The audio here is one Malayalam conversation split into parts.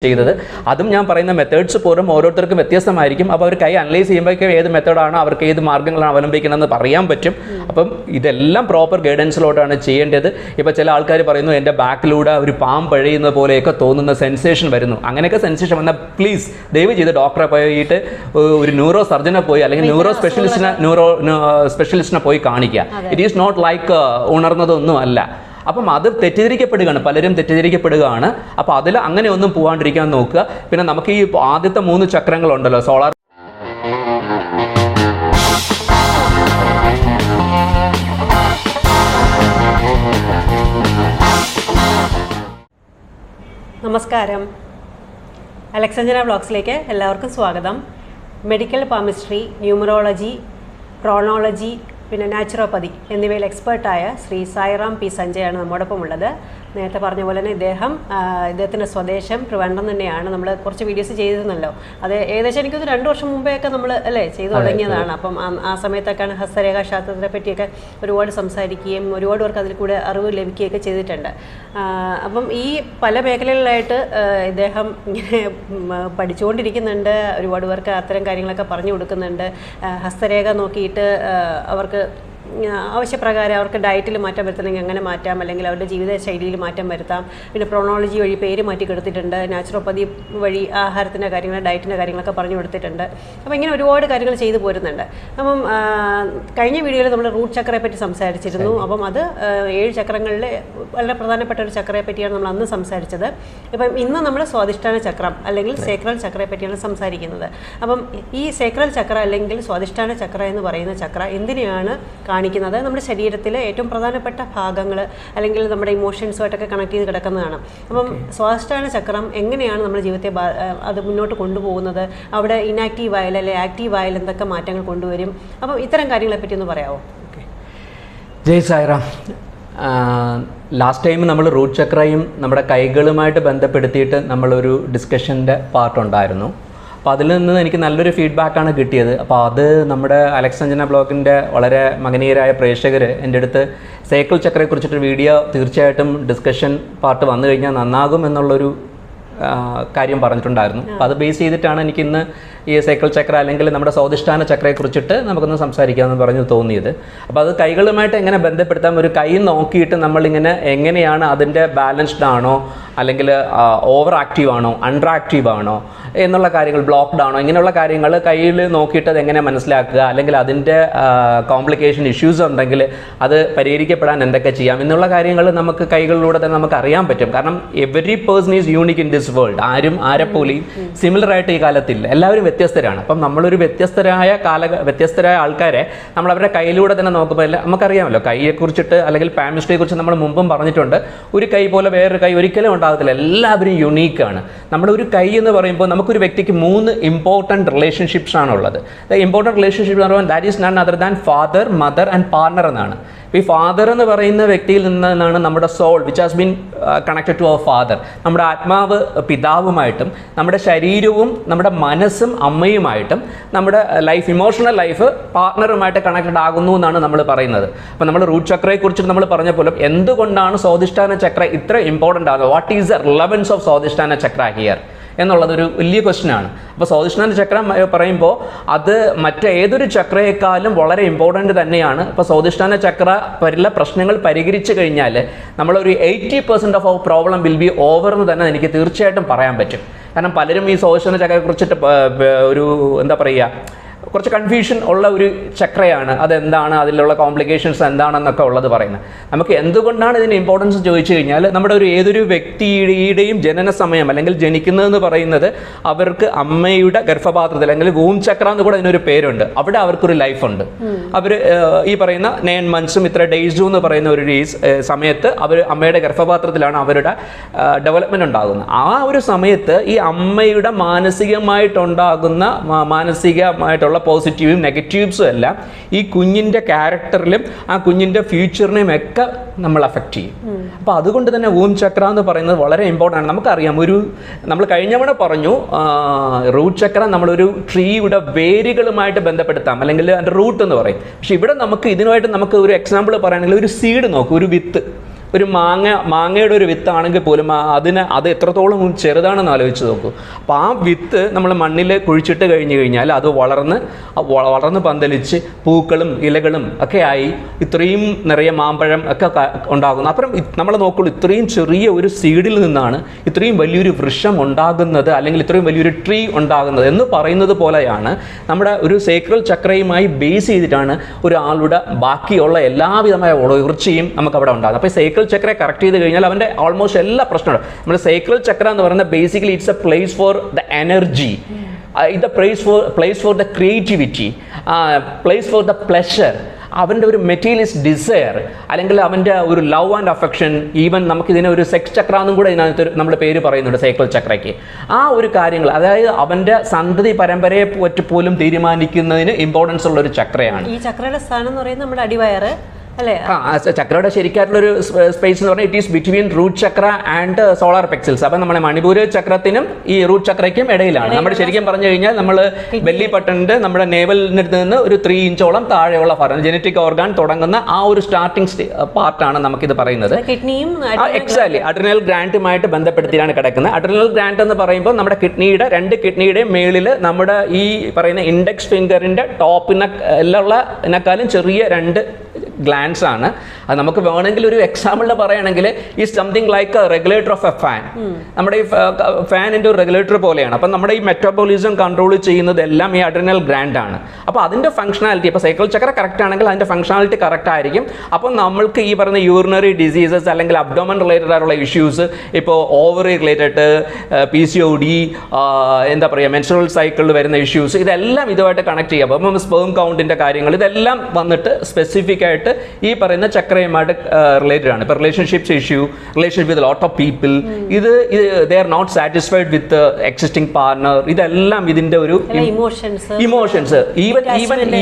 ചെയ്തത്. അതും ഞാൻ പറയുന്ന മെത്തേഡ്സ് പോലും ഓരോരുത്തർക്കും വ്യത്യസ്തമായിരിക്കും. അപ്പോൾ അവർ കൈ അനലൈസ് ചെയ്യുമ്പോഴേക്കും ഏത് മെത്തേഡാണോ അവർക്ക് ഏത് മാർഗ്ഗങ്ങളാണ് അവലംബിക്കണമെന്ന് പറയാൻ പറ്റും. അപ്പം ഇതെല്ലാം പ്രോപ്പർ ഗൈഡൻസിലോട്ടാണ് ചെയ്യേണ്ടത്. ഇപ്പോൾ ചില ആൾക്കാർ പറയുന്നു എൻ്റെ ബാക്കിലൂടെ ഒരു പാമ്പ് പഴയുന്ന പോലെയൊക്കെ തോന്നുന്ന സെൻസേഷൻ വരുന്നു. അങ്ങനെയൊക്കെ സെൻസേഷൻ വന്നാൽ പ്ലീസ് ദയവ് ചെയ്ത് ഡോക്ടറെ പോയിട്ട് ഒരു ന്യൂറോ സർജനെ പോയി അല്ലെങ്കിൽ ന്യൂറോ സ്പെഷ്യലിസ്റ്റിനെ പോയി കാണിക്കുക. ഇറ്റ് ഈസ് നോട്ട് ലൈക്ക് ഉണർന്നതൊന്നും അല്ല. അപ്പം അത് തെറ്റിദ്ധരിക്കപ്പെടുകയാണ്, പലരും തെറ്റിദ്ധരിക്കപ്പെടുകയാണ്. അപ്പോൾ അതിൽ അങ്ങനെ ഒന്നും പോകാണ്ടിരിക്കാൻ നോക്കുക. പിന്നെ നമുക്ക് ഈ ആദ്യത്തെ 3 ചക്രങ്ങളുണ്ടല്ലോ, സോളാർ നമസ്കാരം, അലക്സഞ്ജന വ്ളോഗ്സിലേക്ക് എല്ലാവർക്കും സ്വാഗതം. മെഡിക്കൽ പാമിസ്ട്രി, ന്യൂമറോളജി, ക്രോണോളജി, പിന്നെ നാച്ചുറോപ്പതി എന്നിവയിൽ എക്സ്പേർട്ടായ ശ്രീ സായിറാം പി സഞ്ജയാണ് നമ്മോടൊപ്പം ഉള്ളത്. നേരത്തെ പറഞ്ഞ പോലെ തന്നെ ഇദ്ദേഹത്തിൻ്റെ സ്വദേശം ട്രിവാൻഡ്രം തന്നെയാണ്. നമ്മൾ കുറച്ച് വീഡിയോസ് ചെയ്തിരുന്നല്ലോ. അത് ഏകദേശം എനിക്കൊരു 2 വർഷം മുമ്പേയൊക്കെ നമ്മൾ ചെയ്തു തുടങ്ങിയതാണ്. അപ്പം ആ സമയത്തൊക്കെയാണ് ഹസ്തരേഖാ ശാസ്ത്രത്തെ പറ്റിയൊക്കെ ഒരുപാട് സംസാരിക്കുകയും ഒരുപാട് പേർക്ക് അതിൽ കൂടെ അറിവ് ലഭിക്കുകയൊക്കെ ചെയ്തിട്ടുണ്ട്. അപ്പം ഈ പല മേഖലകളിലായിട്ട് ഇദ്ദേഹം ഇങ്ങനെ പഠിച്ചുകൊണ്ടിരിക്കുന്നുണ്ട്. ഒരുപാട് പേർക്ക് അത്തരം കാര്യങ്ങളൊക്കെ പറഞ്ഞു കൊടുക്കുന്നുണ്ട്. ഹസ്തരേഖ നോക്കിയിട്ട് അവർക്ക് ആവശ്യപ്രകാരം അവർക്ക് ഡയറ്റിൽ മാറ്റം വരുത്തണമെങ്കിൽ അങ്ങനെ മാറ്റാം, അല്ലെങ്കിൽ അവരുടെ ജീവിത ശൈലിയിൽ മാറ്റം വരുത്താം. പിന്നെ ക്രോണോളജി വഴി പേര് മാറ്റി കൊടുത്തിട്ടുണ്ട്. നാച്ചുറോപ്പതി വഴി ആഹാരത്തിൻ്റെ കാര്യങ്ങൾ, ഡയറ്റിൻ്റെ കാര്യങ്ങളൊക്കെ പറഞ്ഞു കൊടുത്തിട്ടുണ്ട്. അപ്പോൾ ഇങ്ങനെ ഒരുപാട് കാര്യങ്ങൾ ചെയ്തു പോരുന്നുണ്ട്. അപ്പം കഴിഞ്ഞ വീഡിയോയിൽ നമ്മൾ റൂട്ട് ചക്രയെ പറ്റി സംസാരിച്ചിരുന്നു. അപ്പം അത് 7 ചക്രങ്ങളിൽ വളരെ പ്രധാനപ്പെട്ട ഒരു ചക്രയെ പറ്റിയാണ് നമ്മൾ അന്ന് സംസാരിച്ചത്. ഇപ്പം ഇന്ന് നമ്മൾ സ്വാധിഷ്ഠാന ചക്രം അല്ലെങ്കിൽ സേക്രൽ ചക്രയെ പറ്റിയാണ് സംസാരിക്കുന്നത്. അപ്പം ഈ സേക്രൽ ചക്ര അല്ലെങ്കിൽ സ്വാധിഷ്ഠാന ചക്ര എന്ന് പറയുന്ന ചക്ര എന്തിനെയാണ് കാണിക്കുന്നത്? നമ്മുടെ ശരീരത്തിലെ ഏറ്റവും പ്രധാനപ്പെട്ട ഭാഗങ്ങൾ അല്ലെങ്കിൽ നമ്മുടെ ഇമോഷൻസുമായിട്ടൊക്കെ കണക്ട് ചെയ്ത് കിടക്കുന്നതാണ്. അപ്പം സ്വാധിഷ്ഠാന ചക്രം എങ്ങനെയാണ് നമ്മുടെ ജീവിതത്തെ അത് മുന്നോട്ട് കൊണ്ടുപോകുന്നത്? അവിടെ ഇനാക്റ്റീവ് ആയാൽ അല്ലെങ്കിൽ ആക്റ്റീവ് ആയാൽ എന്തൊക്കെ മാറ്റങ്ങൾ കൊണ്ടുവരും? അപ്പം ഇത്തരം കാര്യങ്ങളെ പറ്റി ഒന്ന് പറയാമോ? ജയ് സായിറാം. ലാസ്റ്റ് ടൈം നമ്മൾ റൂട്ട് ചക്രയും നമ്മുടെ കൈകളുമായിട്ട് ബന്ധപ്പെടുത്തിയിട്ട് നമ്മളൊരു ഡിസ്കഷൻ്റെ പാർട്ടുണ്ടായിരുന്നു. അപ്പോൾ അതിൽ നിന്ന് എനിക്ക് നല്ലൊരു ഫീഡ്ബാക്കാണ് കിട്ടിയത്. അപ്പോൾ അത് നമ്മുടെ അലക്സഞ്ജന ബ്ലോഗിൻ്റെ വളരെ മകനീയരായ പ്രേക്ഷകർ എൻ്റെ അടുത്ത് സൈക്കിൾ ചക്രയെക്കുറിച്ചിട്ട് വീഡിയോ തീർച്ചയായിട്ടും ഡിസ്കഷൻ പാർട്ട് വന്നു കഴിഞ്ഞാൽ നന്നാകും എന്നുള്ളൊരു കാര്യം പറഞ്ഞിട്ടുണ്ടായിരുന്നു. അപ്പോൾ അത് ബേസ് ചെയ്തിട്ടാണ് എനിക്കിന്ന് ഈ സൈക്കിൾ ചക്ര അല്ലെങ്കിൽ നമ്മുടെ സ്വാധിഷ്ഠാന ചക്രയെക്കുറിച്ചിട്ട് നമുക്കൊന്ന് സംസാരിക്കാമെന്ന് പറഞ്ഞു തോന്നിയത്. അപ്പോൾ അത് കൈകളുമായിട്ട് എങ്ങനെ ബന്ധപ്പെടുത്താം? ഒരു കൈ നോക്കിയിട്ട് നമ്മളിങ്ങനെ എങ്ങനെയാണ് അതിൻ്റെ ബാലൻസ്ഡ് ആണോ അല്ലെങ്കിൽ ഓവർ ആക്റ്റീവ് ആണോ അണ്ടർ ആക്റ്റീവ് ആണോ എന്നുള്ള കാര്യങ്ങൾ, ബ്ലോക്ക്ഡ് ആണോ, ഇങ്ങനെയുള്ള കാര്യങ്ങൾ കയ്യിൽ നോക്കിയിട്ട് അത് എങ്ങനെ മനസ്സിലാക്കുക, അല്ലെങ്കിൽ അതിൻ്റെ കോംപ്ലിക്കേഷൻ ഇഷ്യൂസ് ഉണ്ടെങ്കിൽ അത് പരിഹരിക്കപ്പെടാൻ എന്തൊക്കെ ചെയ്യാം എന്നുള്ള കാര്യങ്ങൾ നമുക്ക് കൈകളിലൂടെ തന്നെ നമുക്ക് അറിയാൻ പറ്റും. കാരണം every person is unique in this world. ആരും ആരെപ്പോലെയും സിമിലർ ആയിട്ട് ഈ കാലത്തില്ല. എല്ലാവരും വ്യത്യസ്തരാണ്. അപ്പം നമ്മളൊരു വ്യത്യസ്തരായ ആൾക്കാരെ നമ്മൾ അവരുടെ കയ്യിലൂടെ തന്നെ നോക്കുമ്പോൾ നമുക്കറിയാമല്ലോ, കൈയെക്കുറിച്ചിട്ട് അല്ലെങ്കിൽ പാമിസ്ട്രിയെക്കുറിച്ച് നമ്മൾ മുമ്പും പറഞ്ഞിട്ടുണ്ട്. ഒരു കൈ പോലെ വേറൊരു കൈ ഒരിക്കലും ഉണ്ടാകത്തില്ല. എല്ലാവരും യുണീക്കാണ്. നമ്മുടെ ഒരു കൈ എന്ന് പറയുമ്പോൾ നമുക്കൊരു വ്യക്തിക്ക് 3 ഇമ്പോർട്ടൻറ്റ് റിലേഷൻഷിപ്സ് ആണുള്ളത്. ഇമ്പോർട്ടൻറ്റ് റിലേഷൻഷിപ്പ് എന്ന് പറയുമ്പോൾ that is none other than father, mother and partner എന്നാണ്. ഈ ഫാദർ എന്ന് പറയുന്ന വ്യക്തിയിൽ നിന്നാണ് നമ്മുടെ soul which has been connected to our father. നമ്മുടെ ആത്മാവ് പിതാവുമായിട്ടും നമ്മുടെ ശരീരവും നമ്മുടെ മനസ്സും അമ്മയുമായിട്ടും നമ്മുടെ ലൈഫ്, ഇമോഷണൽ ലൈഫ് പാർട്ണറുമായിട്ട് കണക്റ്റഡ് ആകുന്നു എന്നാണ് നമ്മൾ പറയുന്നത്. അപ്പോൾ നമ്മൾ റൂട്ട് ചക്രയെക്കുറിച്ചിട്ട് നമ്മൾ പറഞ്ഞ പോലും എന്തുകൊണ്ടാണ് സ്വാധിഷ്ഠാന ചക്ര ഇത്ര ഇമ്പോർട്ടൻ്റ് ആകുന്നത്? What is the relevance of സ്വാധിഷ്ഠാന Chakra here എന്നുള്ളതൊരു വലിയ ക്വസ്റ്റ്യനാണ്. അപ്പോൾ സ്വാധിഷ്ഠാന ചക്രം പറയുമ്പോൾ അത് മറ്റേതൊരു ചക്രയെക്കാളും വളരെ ഇമ്പോർട്ടൻ്റ് തന്നെയാണ്. ഇപ്പോൾ സ്വാധിഷ്ഠാന ചക്ര വരെയുള്ള പ്രശ്നങ്ങൾ പരിഹരിച്ചു കഴിഞ്ഞാൽ നമ്മളൊരു 80% of our problem will be over എന്ന് തന്നെ എനിക്ക് തീർച്ചയായിട്ടും പറയാൻ പറ്റും. കാരണം പലരും ഈ സ്വാധിഷ്ഠാന ചക്രയെക്കുറിച്ചിട്ട് ഒരു എന്താ പറയുക, കുറച്ച് കൺഫ്യൂഷൻ ഉള്ള ഒരു ചക്രയാണ്. അതെന്താണ്, അതിലുള്ള കോംപ്ലിക്കേഷൻസ് എന്താണെന്നൊക്കെ ഉള്ളത് പറയുന്നത്. നമുക്ക് എന്തുകൊണ്ടാണ് ഇതിൻ്റെ ഇമ്പോർട്ടൻസ് ചോദിച്ചു കഴിഞ്ഞാൽ നമ്മുടെ ഏതൊരു വ്യക്തിയുടെയും ജനന സമയം അല്ലെങ്കിൽ ജനിക്കുന്നതെന്ന് പറയുന്നത് അവർക്ക് അമ്മയുടെ ഗർഭപാത്രത്തിൽ അല്ലെങ്കിൽ വൂം ചക്ര എന്ന് കൂടെ അതിനൊരു പേരുണ്ട്. അവിടെ അവർക്കൊരു ലൈഫുണ്ട്. അവർ ഈ പറയുന്ന 9 months ഇത്ര ഡേയ്സും എന്ന് പറയുന്ന ഒരു സമയത്ത് അവർ അമ്മയുടെ ഗർഭപാത്രത്തിലാണ് അവരുടെ ഡെവലപ്മെൻറ്റ് ഉണ്ടാകുന്നത്. ആ ഒരു സമയത്ത് ഈ അമ്മയുടെ മാനസികമായിട്ടുള്ള പോസിറ്റീവും നെഗറ്റീവ്സും എല്ലാം ഈ കുഞ്ഞിൻ്റെ ക്യാരക്ടറിലും ആ കുഞ്ഞിൻ്റെ ഫ്യൂച്ചറിനെയും ഒക്കെ നമ്മൾ അഫക്റ്റ് ചെയ്യും. അപ്പോൾ അതുകൊണ്ട് തന്നെ വൂം ചക്ര എന്ന് പറയുന്നത് വളരെ ഇമ്പോർട്ടൻ്റ് ആണ്. നമുക്കറിയാം, നമ്മൾ കഴിഞ്ഞവണ പറഞ്ഞു റൂട്ട് ചക്ര നമ്മളൊരു ട്രീയുടെ വേരുകളുമായിട്ട് ബന്ധപ്പെടുത്താം, അല്ലെങ്കിൽ അതിൻ്റെ റൂട്ട് എന്ന് പറയും. പക്ഷെ ഇവിടെ നമുക്ക് ഇതിനുമായിട്ട് നമുക്ക് ഒരു എക്സാമ്പിൾ പറയുകയാണെങ്കിൽ ഒരു സീഡ് നോക്കും, ഒരു വിത്ത്. ഒരു മാങ്ങയുടെ ഒരു വിത്താണെങ്കിൽ പോലും അത് എത്രത്തോളം ചെറുതാണെന്ന് ആലോചിച്ച് നോക്കൂ. അപ്പോൾ ആ വിത്ത് നമ്മൾ മണ്ണിൽ കുഴിച്ചിട്ട് കഴിഞ്ഞാൽ അത് വളർന്ന് പന്തലിച്ച് പൂക്കളും ഇലകളും ഒക്കെ ആയി ഇത്രയും നിറയെ മാമ്പഴം ഒക്കെ ഉണ്ടാകുന്നു. അപ്പുറം നമ്മൾ നോക്കുള്ളൂ, ഇത്രയും ചെറിയ ഒരു സീഡിൽ നിന്നാണ് ഇത്രയും വലിയൊരു വൃക്ഷം ഉണ്ടാകുന്നത്, അല്ലെങ്കിൽ ഇത്രയും വലിയൊരു ട്രീ ഉണ്ടാകുന്നത് എന്ന് പറയുന്നത് പോലെയാണ് നമ്മുടെ ഒരു സേക്രൽ ചക്രയുമായി ബേസ് ചെയ്തിട്ടാണ് ഒരാളുടെ ബാക്കിയുള്ള എല്ലാവിധമായ ഉയർച്ചയും നമുക്ക് അവിടെ ഉണ്ടാകുന്നത്. അപ്പോൾ സേക്രൽ ചക്രയെ കറക്റ്റ് ചെയ്ത് കഴിഞ്ഞാൽ അവൻ്റെ ഓൾമോസ്റ്റ് എല്ലാ പ്രശ്നങ്ങളും നമ്മുടെ സേക്രൽ ചക്ര എന്ന് പറയുന്നത് basically it's a place for the energy, ഇത് place for the creativity, place for the pleasure, അവൻ്റെ ഒരു മെറ്റീരിയലിസ്റ്റ് ഡിസയർ, അല്ലെങ്കിൽ അവൻ്റെ ഒരു ലവ് ആൻഡ് അഫെക്ഷൻ. ഈവൻ നമുക്കിതിനെ ഒരു സെക്സ് ചക്ര എന്നും കൂടെ ഇതിനകത്ത് നമ്മുടെ പേര് പറയുന്നുണ്ട് സൈക്കിൾ ചക്രയ്ക്ക്. ആ ഒരു കാര്യങ്ങൾ, അതായത് അവൻ്റെ സന്തതി പരമ്പരയെ പറ്റി പോലും തീരുമാനിക്കുന്നതിന് ഇമ്പോർട്ടൻസ് ഉള്ള ഒരു ചക്രയാണ്. ഈ ചക്രയുടെ സ്ഥാനം എന്ന് പറയുന്നത് നമ്മുടെ അടിവയറ് അല്ലേ? ചക്രയുടെ ശരിക്കായിട്ടുള്ളൊരു സ്പേസ് എന്ന് പറഞ്ഞാൽ it is between root chakra and solar പെക്സിൽസ്. അപ്പം നമ്മുടെ മണിപൂര് ചക്രത്തിനും ഈ റൂട്ട് ചക്രയ്ക്കും ഇടയിലാണ്. നമ്മുടെ ശരിക്കും പറഞ്ഞു കഴിഞ്ഞാൽ നമ്മൾ ബെല്ലി ബട്ടണിന്റെ നമ്മുടെ നേവലിനടുത്ത് നിന്ന് ഒരു 3 ഇഞ്ചോളം താഴെയുള്ള ഭാഗം ജനറ്റിക് ഓർഗാൻ തുടങ്ങുന്ന ആ ഒരു സ്റ്റാർട്ടിംഗ് പാർട്ടാണ് നമുക്കിത് പറയുന്നത്. കിഡ്നിയും എക്സാക്ട്ലി അഡ്രിനൽ ഗ്ലാൻഡുമായിട്ട് ബന്ധപ്പെടുത്തിയാണ് കിടക്കുന്നത്. അഡ്രിനൽ ഗ്ലാൻഡ് എന്ന് പറയുമ്പോൾ നമ്മുടെ കിഡ്നിയുടെ 2 കിഡ്നിയുടെയും മേളിൽ നമ്മുടെ ഈ പറയുന്ന ഇൻഡെക്സ് ഫിംഗറിന്റെ ടോപ്പിനെക്കാളും ചെറിയ 2 ഗ്ലാൻഡ്സ് ആണ്. അത് നമുക്ക് വേണമെങ്കിൽ ഒരു എക്സാമ്പിളിൽ പറയുകയാണെങ്കിൽ ഈ something like A regulator of A fan. നമ്മുടെ ഈ ഫാനിൻ്റെ ഒരു റെഗുലേറ്റർ പോലെയാണ്. അപ്പം നമ്മുടെ ഈ മെറ്റബോളിസം കൺട്രോൾ ചെയ്യുന്നത് എല്ലാം ഈ അഡ്രിനൽ ഗ്ലാൻഡ് ആണ്. അപ്പോൾ അതിൻ്റെ ഫംഗ്ഷനാലിറ്റി, ഇപ്പോൾ സൈക്കിൾ ചക്ര കറക്റ്റ് ആണെങ്കിൽ അതിൻ്റെ ഫംഗ്ഷനാലിറ്റി കറക്റ്റ് ആയിരിക്കും. അപ്പോൾ നമ്മൾക്ക് ഈ പറയുന്ന യൂറിനറി ഡിസീസസ് അല്ലെങ്കിൽ അബ്ഡോമൻ റിലേറ്റഡ് ആയിട്ടുള്ള ഇഷ്യൂസ്, ഇപ്പോൾ ഓവറി റിലേറ്റഡ്, PCOD, എന്താ പറയുക, മെൻസ്ട്രുവൽ സൈക്കിളിൽ വരുന്ന ഇഷ്യൂസ്, ഇതെല്ലാം ഇതുമായിട്ട് കണക്ട് ചെയ്യാം. അപ്പം സ്പേം കൗണ്ടിൻ്റെ കാര്യങ്ങൾ ഇതെല്ലാം വന്നിട്ട് സ്പെസിഫിക് ആയിട്ട് ഈ പറയുന്ന ചക്രയുമായിട്ട് റിലേറ്റഡ് ആണ്. ഇപ്പോൾ relationships issue, relationship with lot of people, ഇത് they are not satisfied with existing partner, ഇതെല്ലാം ഇതിൻ്റെ ഒരു ഇമോഷൻസ്, ഈവൻ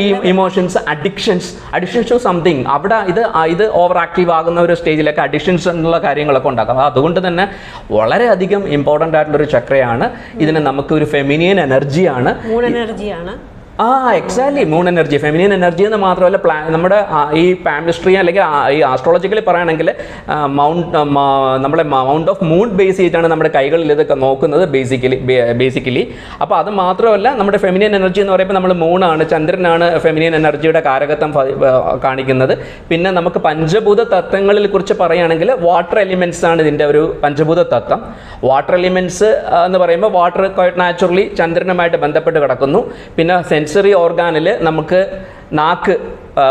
ഈ ഇമോഷൻസ്, അഡിക്ഷൻസ് ടു സംതിങ്, അവിടെ ഇത് ഓവർ ആക്റ്റീവ് ആകുന്ന ഒരു സ്റ്റേജിലൊക്കെ അഡിക്ഷൻസ് എന്നുള്ള കാര്യങ്ങളൊക്കെ ഉണ്ടാക്കാം. അതുകൊണ്ട് തന്നെ വളരെയധികം ഇമ്പോർട്ടൻ്റ് ആയിട്ടുള്ളൊരു ചക്രയാണ്. ഇതിന് നമുക്ക് ഒരു ഫെമിനിയൻ എനർജിയാണ്. Exactly moon energy, feminine energy എന്ന് മാത്രമല്ല നമ്മുടെ ഈ പാമിസ്ട്രി അല്ലെങ്കിൽ ഈ ആസ്ട്രോളജിക്കലി പറയുകയാണെങ്കിൽ നമ്മളെ മൗണ്ട് ഓഫ് മൂൺ ബേസ് ചെയ്തിട്ടാണ് നമ്മുടെ കൈകളിൽ ഇതൊക്കെ നോക്കുന്നത് ബേസിക്കലി. അപ്പോൾ അത് മാത്രമല്ല, നമ്മുടെ ഫെമിനിയൻ എനർജി എന്ന് പറയുമ്പോൾ നമ്മൾ മൂണാണ്, ചന്ദ്രനാണ് ഫെമിനിയൻ എനർജിയുടെ കാരകത്വം കാണിക്കുന്നത്. പിന്നെ നമുക്ക് പഞ്ചഭൂത തത്വങ്ങളിൽ കുറിച്ച് പറയുകയാണെങ്കിൽ വാട്ടർ എലിമെൻറ്റ്സ് ആണ് ഇതിൻ്റെ ഒരു പഞ്ചഭൂത തത്വം. വാട്ടർ എലിമെൻറ്റ്സ് എന്ന് പറയുമ്പോൾ വാട്ടർ ക്വൈറ്റ് നാച്ചുറലി ചന്ദ്രനുമായിട്ട് ബന്ധപ്പെട്ട് കിടക്കുന്നു. പിന്നെ സെൻസറി ഓർഗാനിൽ നമുക്ക് നാക്ക്,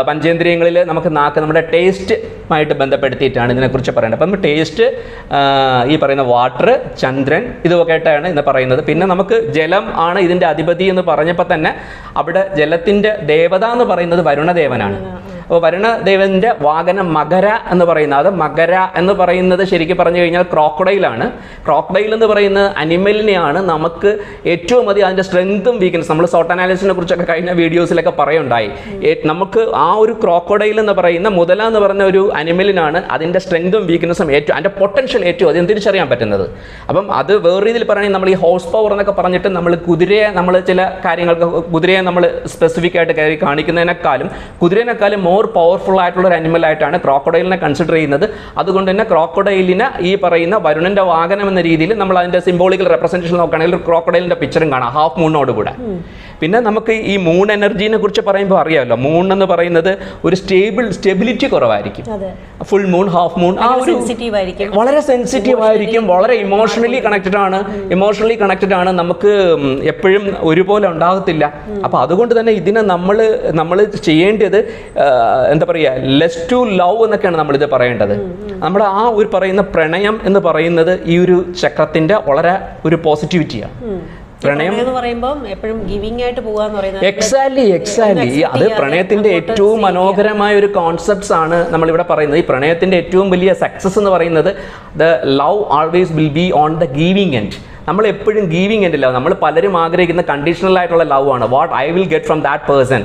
പഞ്ചേന്ദ്രിയങ്ങളിൽ നമുക്ക് നാക്ക് നമ്മുടെ ടേസ്റ്റുമായിട്ട് ബന്ധപ്പെടുത്തിയിട്ടാണ് ഇതിനെക്കുറിച്ച് പറയുന്നത്. അപ്പം ടേസ്റ്റ്, ഈ പറയുന്ന വാട്ടർ, ചന്ദ്രൻ, ഇതൊക്കെ ആയിട്ടാണ് ഇന്ന് പറയുന്നത്. പിന്നെ നമുക്ക് ജലം ആണ് ഇതിൻ്റെ അധിപതി എന്ന് പറഞ്ഞപ്പോൾ തന്നെ അവിടെ ജലത്തിൻ്റെ ദേവത എന്ന് പറയുന്നത് വരുണദേവനാണ്. അപ്പോൾ വരുണദേവൻ്റെ വാഹനം മകര എന്ന് പറയുന്നത്, അത് മകര എന്ന് പറയുന്നത് ശരിക്കും പറഞ്ഞു കഴിഞ്ഞാൽ ക്രോക്കഡൈലാണ്. ക്രോക്കഡൈൽ എന്ന് പറയുന്നത് അനിമലിനെയാണ് നമുക്ക് ഏറ്റവും അധികം അതിൻ്റെ സ്ട്രെങ്തും വീക്ക്നെസ്, നമ്മൾ സോട്ട് അനാലിസിനെ കുറിച്ചൊക്കെ കഴിഞ്ഞ വീഡിയോസിലൊക്കെ പറയുണ്ടായി. നമുക്ക് ആ ഒരു ക്രോക്കഡൈൽ എന്ന് പറയുന്ന മുതല എന്ന് പറഞ്ഞ ഒരു അനിമലിനാണ് അതിൻ്റെ സ്ട്രെങ്തും വീക്ക്നെസ്സും ഏറ്റവും, അതിൻ്റെ പൊട്ടൻഷ്യൽ ഏറ്റവും അധികം തിരിച്ചറിയാൻ പറ്റുന്നത്. അപ്പം അത് വേറെ രീതിയിൽ പറയുകയാണെങ്കിൽ നമ്മൾ ഈ ഹോഴ്സ് പവർ എന്നൊക്കെ പറഞ്ഞിട്ട് നമ്മൾ കുതിരയെ, നമ്മൾ ചില കാര്യങ്ങൾക്ക് കുതിരയെ നമ്മൾ സ്പെസിഫിക് ആയിട്ട് കയറി കാണിക്കുന്നതിനേക്കാളും കുതിരേനേക്കാളും മോർ പവർഫുൾ ആയിട്ടുള്ള ഒരു അനിമലായിട്ടാണ് ക്രോക്കഡൈലിനെ കൺസിഡർ ചെയ്യുന്നത്. അതുകൊണ്ട് തന്നെ ക്രോക്കഡൈലിനെ ഈ പറയുന്ന വരുണന്റെ വാഹനം എന്ന രീതിയിൽ നമ്മൾ അതിൻ്റെ സിംബോളിക്കൽ റെപ്രസെൻറ്റേഷൻ നോക്കുകയാണെങ്കിൽ ക്രോക്കഡൈലിൻ്റെ പിക്ചറും കാണാം, ഹാഫ് മൂണോട് കൂടെ. പിന്നെ നമുക്ക് ഈ മൂൺ എനർജീനെ കുറിച്ച് പറയുമ്പോൾ അറിയാമല്ലോ, മൂൺ എന്ന് പറയുന്നത് ഒരു സ്റ്റെബിലിറ്റി കുറവായിരിക്കും. ഫുൾ മൂൺ, ഹാഫ് മൂൺ വളരെ സെൻസിറ്റീവ് ആയിരിക്കും, വളരെ ഇമോഷണലി കണക്റ്റഡ് ആണ്, നമുക്ക് എപ്പോഴും ഒരുപോലെ ഉണ്ടാകത്തില്ല. അപ്പോൾ അതുകൊണ്ട് തന്നെ ഇതിനെ നമ്മൾ ചെയ്യേണ്ടത് എന്താ പറയുക, ലെസ് ടു ലവ് എന്നൊക്കെയാണ് നമ്മളിത് പറയേണ്ടത്. നമ്മുടെ ആ ഒരു പറയുന്ന പ്രണയം എന്ന് പറയുന്നത് ഈ ഒരു ചക്രത്തിൻ്റെ വളരെ ഒരു പോസിറ്റിവിറ്റിയാണ്. പ്രണയം എന്ന് പറയുമ്പോൾ എപ്പോഴും ഗിവിംഗ് ആയിട്ട് പോകാന്ന് പറയുന്നത് എക്സാക്ട്ലി അത് പ്രണയത്തിന്റെ ഏറ്റവും മനോഹരമായ ഒരു കോൺസെപ്റ്റ്സ് ആണ് നമ്മളിവിടെ പറയുന്നത്. ഈ പ്രണയത്തിന്റെ ഏറ്റവും വലിയ സക്സസ് എന്ന് പറയുന്നത് the love always will be on the giving end. നമ്മൾ എപ്പോഴും ഗീവിങ് എൻ്റെ ലവ്, നമ്മൾ പലരും ആഗ്രഹിക്കുന്ന കണ്ടീഷണൽ ആയിട്ടുള്ള ലവ് ആണ്. What I will get from that person.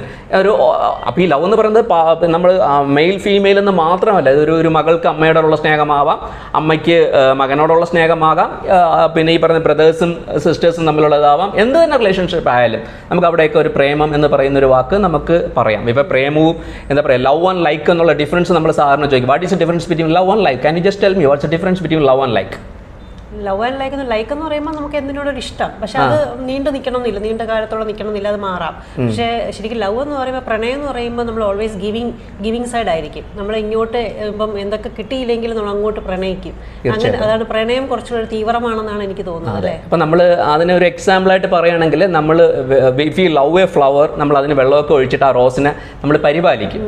അപ്പോൾ ഈ ലവ് എന്ന് പറയുന്നത് നമ്മൾ മെയിൽ ഫീമെയിൽ എന്ന് മാത്രമല്ല, ഒരു മകൾക്ക് അമ്മയോടുള്ള സ്നേഹമാവാം, അമ്മയ്ക്ക് മകനോടുള്ള സ്നേഹമാകാം, പിന്നെ ഈ പറയുന്ന ബ്രദേഴ്സും സിസ്റ്റേഴ്സും തമ്മിലുള്ളതാവാം, എന്ത് തന്നെ റിലേഷൻഷിപ്പ് ആയാലും നമുക്ക് അവിടെയൊക്കെ ഒരു പ്രേമം എന്ന് പറയുന്ന ഒരു വാക്ക് നമുക്ക് പറയാം. ഇപ്പോൾ പ്രേമവും എന്താ പറയുക, ലവ് ആൻഡ് ലൈക്ക് എന്നുള്ള ഡിഫറൻസ് നമ്മൾ സാധാരണ ചോദിക്കും. What is the difference between love and like? Can you just tell me what's the difference between love and like? Love and like എന്ന് പറയുമ്പോൾ നമുക്ക് എന്തിനോടൊരു ഇഷ്ടം, പക്ഷെ അത് നീണ്ട കാലത്തോളം നിൽക്കണമെന്നില്ല, അത് മാറാം. പക്ഷേ ശരിക്കും ലവ് എന്ന് പറയുമ്പോൾ, പ്രണയം എന്ന് പറയുമ്പോൾ നമ്മൾ ഓൾവേസ് ഗിവിങ് സൈഡ് ആയിരിക്കും. നമ്മൾ ഇങ്ങോട്ട് ഇപ്പം എന്തൊക്കെ കിട്ടിയില്ലെങ്കിലും നമ്മൾ അങ്ങോട്ട് പ്രണയിക്കും. അങ്ങനെ അതാണ് പ്രണയം കുറച്ചുകൂടി തീവ്രമാണെന്നാണ് എനിക്ക് തോന്നുന്നത്, അല്ലേ? അപ്പം നമ്മൾ അതിനെ ഒരു എക്സാമ്പിൾ ആയിട്ട് പറയുകയാണെങ്കിൽ, നമ്മൾ if you love A flower, നമ്മൾ അതിന് വെള്ളമൊക്കെ ഒഴിച്ചിട്ട് ആ റോസിനെ നമ്മൾ പരിപാലിക്കും.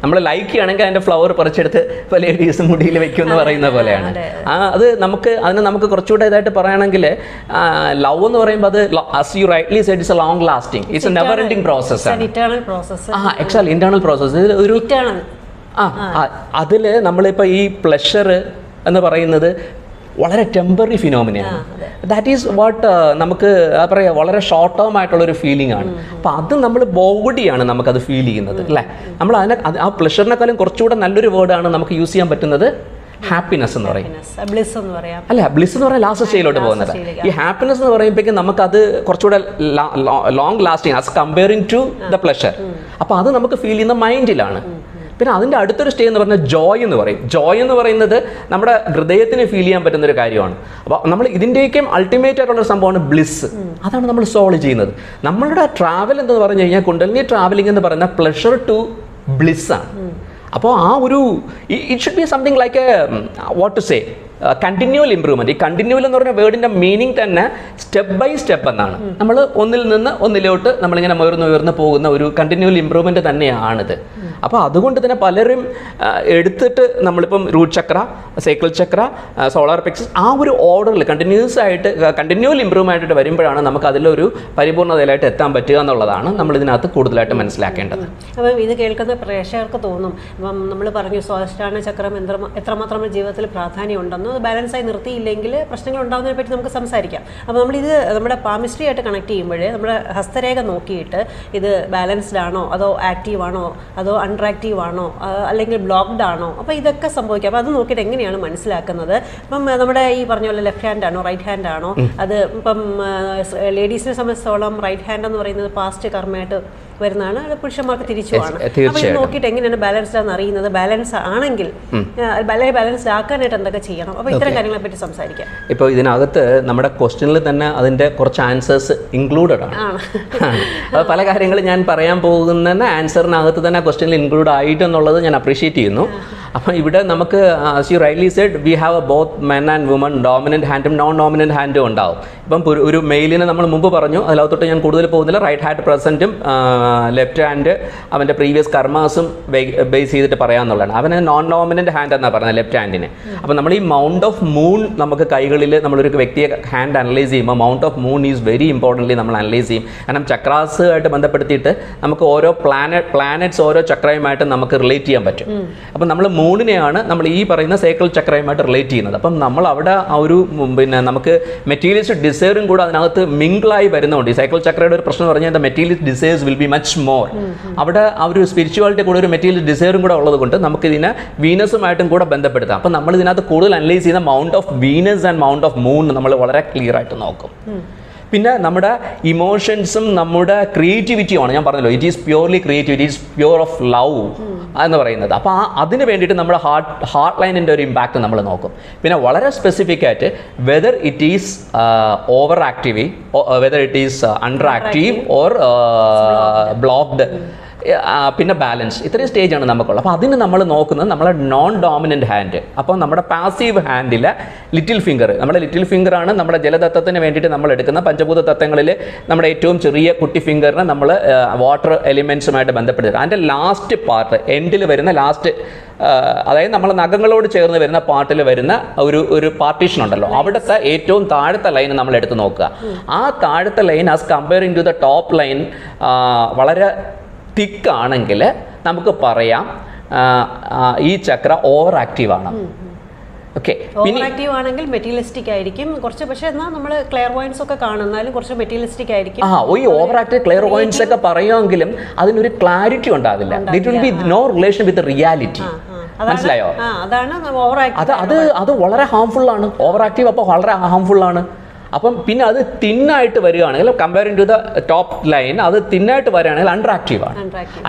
നമ്മൾ ലൈക്ക് ചെയ്യുകയാണെങ്കിൽ അതിൻ്റെ ഫ്ലവർ പറിച്ചെടുത്ത് ലേഡീസ് മുടിയിൽ വെക്കും എന്ന് പറയുന്ന പോലെയാണ്. അത് നമുക്ക് കുറച്ചുകൂടെ ഇതായിട്ട് പറയുകയാണെങ്കിൽ, ലവ് എന്ന് പറയുമ്പോൾ അത് as you rightly said, it's a long lasting, it's a never ending process. Eternal process. Actually internal process. ഒരു അതിൽ നമ്മളിപ്പോൾ ഈ പ്ലഷർ എന്ന് പറയുന്നത് വളരെ ടെമ്പററി ഫിനോമിനയാണ്. ദാറ്റ് ഈസ് വാട്ട് നമുക്ക് പറയാം, വളരെ ഷോർട്ട് ടേം ആയിട്ടുള്ളൊരു ഫീലിംഗ് ആണ്. അപ്പോൾ അത് നമ്മൾ ബോഡിയാണ് നമുക്കത് ഫീൽ ചെയ്യുന്നത്, അല്ലേ? നമ്മൾ ആ പ്ലഷറിനെക്കാളും കുറച്ചുകൂടെ നല്ലൊരു വേർഡാണ് നമുക്ക് യൂസ് ചെയ്യാൻ പറ്റുന്നത് ഹാപ്പിനെസ് എന്ന് പറയും. അല്ല, ബ്ലിസ് എന്ന് പറയാൻ ലാസ്റ്റ് സ്റ്റേജിലോട്ട് പോകുന്നത്. ഈ ഹാപ്പിനെസ് എന്ന് പറയുമ്പോഴേക്കും നമുക്കത് കുറച്ചുകൂടെ long lasting as comparing to the pleasure. അപ്പോൾ അത് നമുക്ക് ഫീൽ ചെയ്യുന്ന മൈൻഡിലാണ്. പിന്നെ അതിൻ്റെ അടുത്തൊരു സ്റ്റേജ് എന്ന് പറഞ്ഞാൽ ജോയ് എന്ന് പറയും. ജോയ് എന്ന് പറയുന്നത് നമ്മുടെ ഹൃദയത്തിന് ഫീൽ ചെയ്യാൻ പറ്റുന്ന ഒരു കാര്യമാണ്. അപ്പോൾ നമ്മൾ ഇതിൻ്റെയൊക്കെ അൾട്ടിമേറ്റ് ആയിട്ടുള്ളൊരു സംഭവമാണ് ബ്ലിസ്. അതാണ് നമ്മൾ സോൾവ് ചെയ്യുന്നത്. നമ്മളുടെ ട്രാവൽ എന്ന് പറഞ്ഞു കഴിഞ്ഞാൽ, കുണ്ടലിനി ട്രാവലിംഗ് എന്ന് പറയുന്ന പ്ലഷർ ടു ബ്ലിസ് ആണ്. അപ്പോൾ ആ ഒരു it should be something like a what to say continual improvement. ഈ കണ്ടിന്യൂവൽ എന്ന് പറഞ്ഞ വേർഡിൻ്റെ മീനിങ് തന്നെ സ്റ്റെപ്പ് ബൈ സ്റ്റെപ്പ് എന്നാണ്. നമ്മൾ ഒന്നിൽ നിന്ന് ഒന്നിലോട്ട് നമ്മളിങ്ങനെ ഉയർന്ന് പോകുന്ന ഒരു കണ്ടിന്യൂവൽ ഇമ്പ്രൂവ്മെൻറ്റ് തന്നെയാണിത്. അപ്പോൾ അതുകൊണ്ട് തന്നെ പലരും എടുത്തിട്ട് നമ്മളിപ്പം റൂട്ട് ചക്ര, സൈക്കിൾ ചക്ര, സോളാർ പ്ലെക്സസ് ആ ഒരു ഓർഡറിൽ കണ്ടിന്യൂവൽ ഇമ്പ്രൂവ്മെൻ്റ് ആയിട്ട് വരുമ്പോഴാണ് നമുക്ക് അതിലൊരു പരിപൂർണ്ണതയിലായിട്ട് എത്താൻ പറ്റുക എന്നുള്ളതാണ് നമ്മൾ ഇതിനകത്ത് കൂടുതലായിട്ട് മനസ്സിലാക്കേണ്ടത്. അപ്പം ഇത് കേൾക്കുന്ന പ്രേക്ഷകർക്ക് തോന്നും, ഇപ്പം നമ്മൾ പറഞ്ഞു സ്വാധിഷ്ഠാന ചക്രം എത്രമാത്രം ജീവിതത്തിൽ പ്രാധാന്യം ഉണ്ടെന്ന്. അത് ബാലൻസായി നിർത്തിയില്ലെങ്കിൽ പ്രശ്നങ്ങൾ ഉണ്ടാകുന്നതിനെ പറ്റി നമുക്ക് സംസാരിക്കാം. അപ്പോൾ നമ്മളിത് നമ്മുടെ പാമിസ്ട്രി ആയിട്ട് കണക്ട് ചെയ്യുമ്പോൾ നമ്മുടെ ഹസ്തരേഖ നോക്കിയിട്ട് ഇത് ബാലൻസ്ഡ് ആണോ, അതോ ആക്റ്റീവ് ആണോ, അതോ അൺആക്റ്റീവ് ആണോ, അല്ലെങ്കിൽ ബ്ലോക്ക്ഡ് ആണോ, അപ്പോൾ ഇതൊക്കെ സംഭവിക്കാം. അപ്പോൾ അത് നോക്കിയിട്ട് എങ്ങനെയാണ് മനസ്സിലാക്കുന്നത്? ഇപ്പം നമ്മുടെ ഈ പറഞ്ഞ പോലെ ലെഫ്റ്റ് ഹാൻഡ് ആണോ, റൈറ്റ് ഹാൻഡ് ആണോ? അത് ഇപ്പം ലേഡീസിനെ സംബന്ധിച്ചോളം റൈറ്റ് ഹാൻഡ് എന്ന് പറയുന്നത് പാസ്റ്റ് കർമ്മയായിട്ട് വരുന്നതാണ്, അത് പുരുഷന്മാർക്ക് തിരിച്ചുമാണ്. അപ്പോൾ ഇത് നോക്കിയിട്ട് എങ്ങനെയാണ് ബാലൻസ്ഡ് ആണെന്ന് അറിയുന്നത്? ബാലൻസ് ആണെങ്കിൽ ബാലൻസ്ഡ് ആക്കാനായിട്ട് എന്തൊക്കെ ചെയ്യണം? അപ്പോൾ ഇത്തരം കാര്യങ്ങളെ പറ്റി സംസാരിക്കാം. ഇപ്പോൾ ഇതിനകത്ത് നമ്മുടെ ക്വസ്റ്റ്യനിൽ തന്നെ അതിൻ്റെ കുറച്ച് ആൻസേഴ്സ് ഇൻക്ലൂഡഡ് ആണ്. അപ്പോൾ പല കാര്യങ്ങൾ ഞാൻ പറയാൻ പോകുന്ന ആൻസറിനകത്ത് തന്നെ ക്വസ്റ്റ്യനിൽ ഇൻക്ലൂഡ് ആയിട്ടെന്നുള്ളത് ഞാൻ അപ്രീഷിയേറ്റ് ചെയ്യുന്നു. അപ്പം ഇവിടെ നമുക്ക് as you rightly said, we have both men and women, dominant ഹാൻഡും നോൺ ഡോമിനൻറ്റ് ഹാൻഡും ഉണ്ടാവും. ഇപ്പം ഒരു മെയിലിനെ നമ്മൾ മുമ്പ് പറഞ്ഞു, അതിനകത്തോട്ട് ഞാൻ കൂടുതൽ പോകുന്നില്ല. റൈറ്റ് ഹാൻഡ് പ്രസൻറ്റും ലെഫ്റ്റ് ഹാൻഡ് അവൻ്റെ പ്രീവിയസ് കർമാസും ബേസ് ചെയ്തിട്ട് പറയാമെന്നുള്ളതാണ്. അവന് നോൺ ഡോമിനൻറ്റ് ഹാൻഡ് എന്നാണ് പറയുന്നത് ലെഫ്റ്റ് ഹാൻഡിന്. അപ്പോൾ നമ്മൾ ഈ മൗണ്ട് ഓഫ് മൂൺ നമുക്ക് കൈകളിൽ നമ്മളൊരു വ്യക്തിയെ ഹാൻഡ് അനലൈസ് ചെയ്യുമ്പോൾ mount of moon is very importantly നമ്മൾ അനലൈസ് ചെയ്യും. കാരണം ചക്രാസുമായിട്ട് ബന്ധപ്പെടുത്തിയിട്ട് നമുക്ക് ഓരോ പ്ലാനറ്റ്സ് ഓരോ ചക്രയുമായിട്ട് നമുക്ക് റിലേറ്റ് ചെയ്യാൻ പറ്റും. അപ്പം നമ്മൾ മൂണിനെയാണ് നമ്മൾ ഈ പറയുന്ന സൈക്കിൾ ചക്രയുമായിട്ട് റിലേറ്റ് ചെയ്യുന്നത്. അപ്പം നമ്മൾ അവിടെ ആ ഒരു പിന്നെ നമുക്ക് മെറ്റീരിയലിസ്റ്റ് ഡിസയറും കൂടെ അതിനകത്ത് മിംഗിളായി വരുന്നതുകൊണ്ട്, ഈ സൈക്കിൾ ചക്രയുടെ ഒരു പ്രശ്നം പറഞ്ഞു കഴിഞ്ഞാൽ materialist desires will be much more. അവിടെ ആ ഒരു സ്പിരിച്വാലിറ്റി കൂടെ ഒരു മെറ്റീരിയൽ ഡിസയറും കൂടെ ഉള്ളത് കൊണ്ട് നമുക്ക് ഇതിനെ വീനസുമായിട്ടും കൂടെ ബന്ധപ്പെടുത്താം. അപ്പം നമ്മൾ ഇതിനകത്ത് കൂടുതൽ അനലൈസ് ചെയ്യുന്ന mount of Venus and mount of moon നമ്മൾ വളരെ ക്ലിയർ ആയിട്ട് നോക്കും. പിന്നെ നമ്മുടെ ഇമോഷൻസും നമ്മുടെ ക്രിയേറ്റിവിറ്റിയുമാണ്. ഞാൻ പറഞ്ഞല്ലോ, it is purely creativity, it is pure of love എന്ന് പറയുന്നത്. അപ്പോൾ അതിന് വേണ്ടിയിട്ട് നമ്മുടെ ഹാർട്ട് ലൈനിൻ്റെ ഒരു ഇമ്പാക്റ്റ് നമ്മൾ നോക്കും. പിന്നെ വളരെ സ്പെസിഫിക് ആയിട്ട് whether it is over active, whether it is under active or blocked, പിന്നെ ബാലൻസ്, ഇത്രയും സ്റ്റേജാണ് നമുക്കുള്ളത്. അപ്പോൾ അതിന് നമ്മൾ നോക്കുന്നത് നമ്മളെ നോൺ ഡോമിനൻ്റ് ഹാൻഡ്. അപ്പോൾ നമ്മുടെ പാസീവ് ഹാൻഡിലെ ലിറ്റിൽ ഫിംഗർ, നമ്മുടെ ലിറ്റിൽ ഫിംഗറാണ് നമ്മുടെ ജലതത്വത്തിന് വേണ്ടിയിട്ട് നമ്മൾ എടുക്കുന്ന പഞ്ചഭൂത തത്വങ്ങളിൽ നമ്മുടെ ഏറ്റവും ചെറിയ കുട്ടി ഫിംഗറിനെ നമ്മൾ വാട്ടർ എലിമെൻറ്റ്സുമായിട്ട് ബന്ധപ്പെടുത്തുക. അതിൻ്റെ ലാസ്റ്റ് പാർട്ട്, എൻഡിൽ വരുന്ന ലാസ്റ്റ്, അതായത് നമ്മൾ നഖങ്ങളോട് ചേർന്ന് വരുന്ന പാർട്ടിൽ വരുന്ന ഒരു പാർട്ടീഷൻ ഉണ്ടല്ലോ, അവിടുത്തെ ഏറ്റവും താഴത്തെ ലൈൻ നമ്മൾ എടുത്ത് നോക്കുക. ആ താഴത്തെ line as comparing to the top line വളരെ തിക്കാണെങ്കിൽ നമുക്ക് പറയാം ഈ ചക്ര ഓവർ ആക്റ്റീവാണ്. ഓക്കെ. ഓവർ ആക്റ്റീവ് ആണെങ്കിൽ മെറ്റീരിയലിസ്റ്റിക് ആയിരിക്കും കുറച്ച്, പക്ഷേ എന്നാൽ നമ്മൾ ക്ലിയർ പോയിന്റ്സ് ഒക്കെ കാണുന്നാലും കുറച്ച് മെറ്റീരിയലിസ്റ്റിക് ആയിരിക്കും. ഈ ഓവർ ആക്റ്റീവ് ക്ലിയർ പോയിന്റ്സ് ഒക്കെ പറയുമെങ്കിലും അതിനൊരു ക്ലാരിറ്റി ഉണ്ടാവില്ല. It will be no relation with reality. മനസ്സിലായോ? അത് വളരെ ഹാംഫുൾ ആണ്. ഓവർ ആക്റ്റീവ് അപ്പോൾ വളരെ ഹാംഫുൾ ആണ്. അപ്പം പിന്നെ അത് തിന്നായിട്ട് വരികയാണെങ്കിൽ comparing to the top line, അത് തിന്നായിട്ട് വരികയാണെങ്കിൽ അൺട്രാക്റ്റീവ് ആണ്.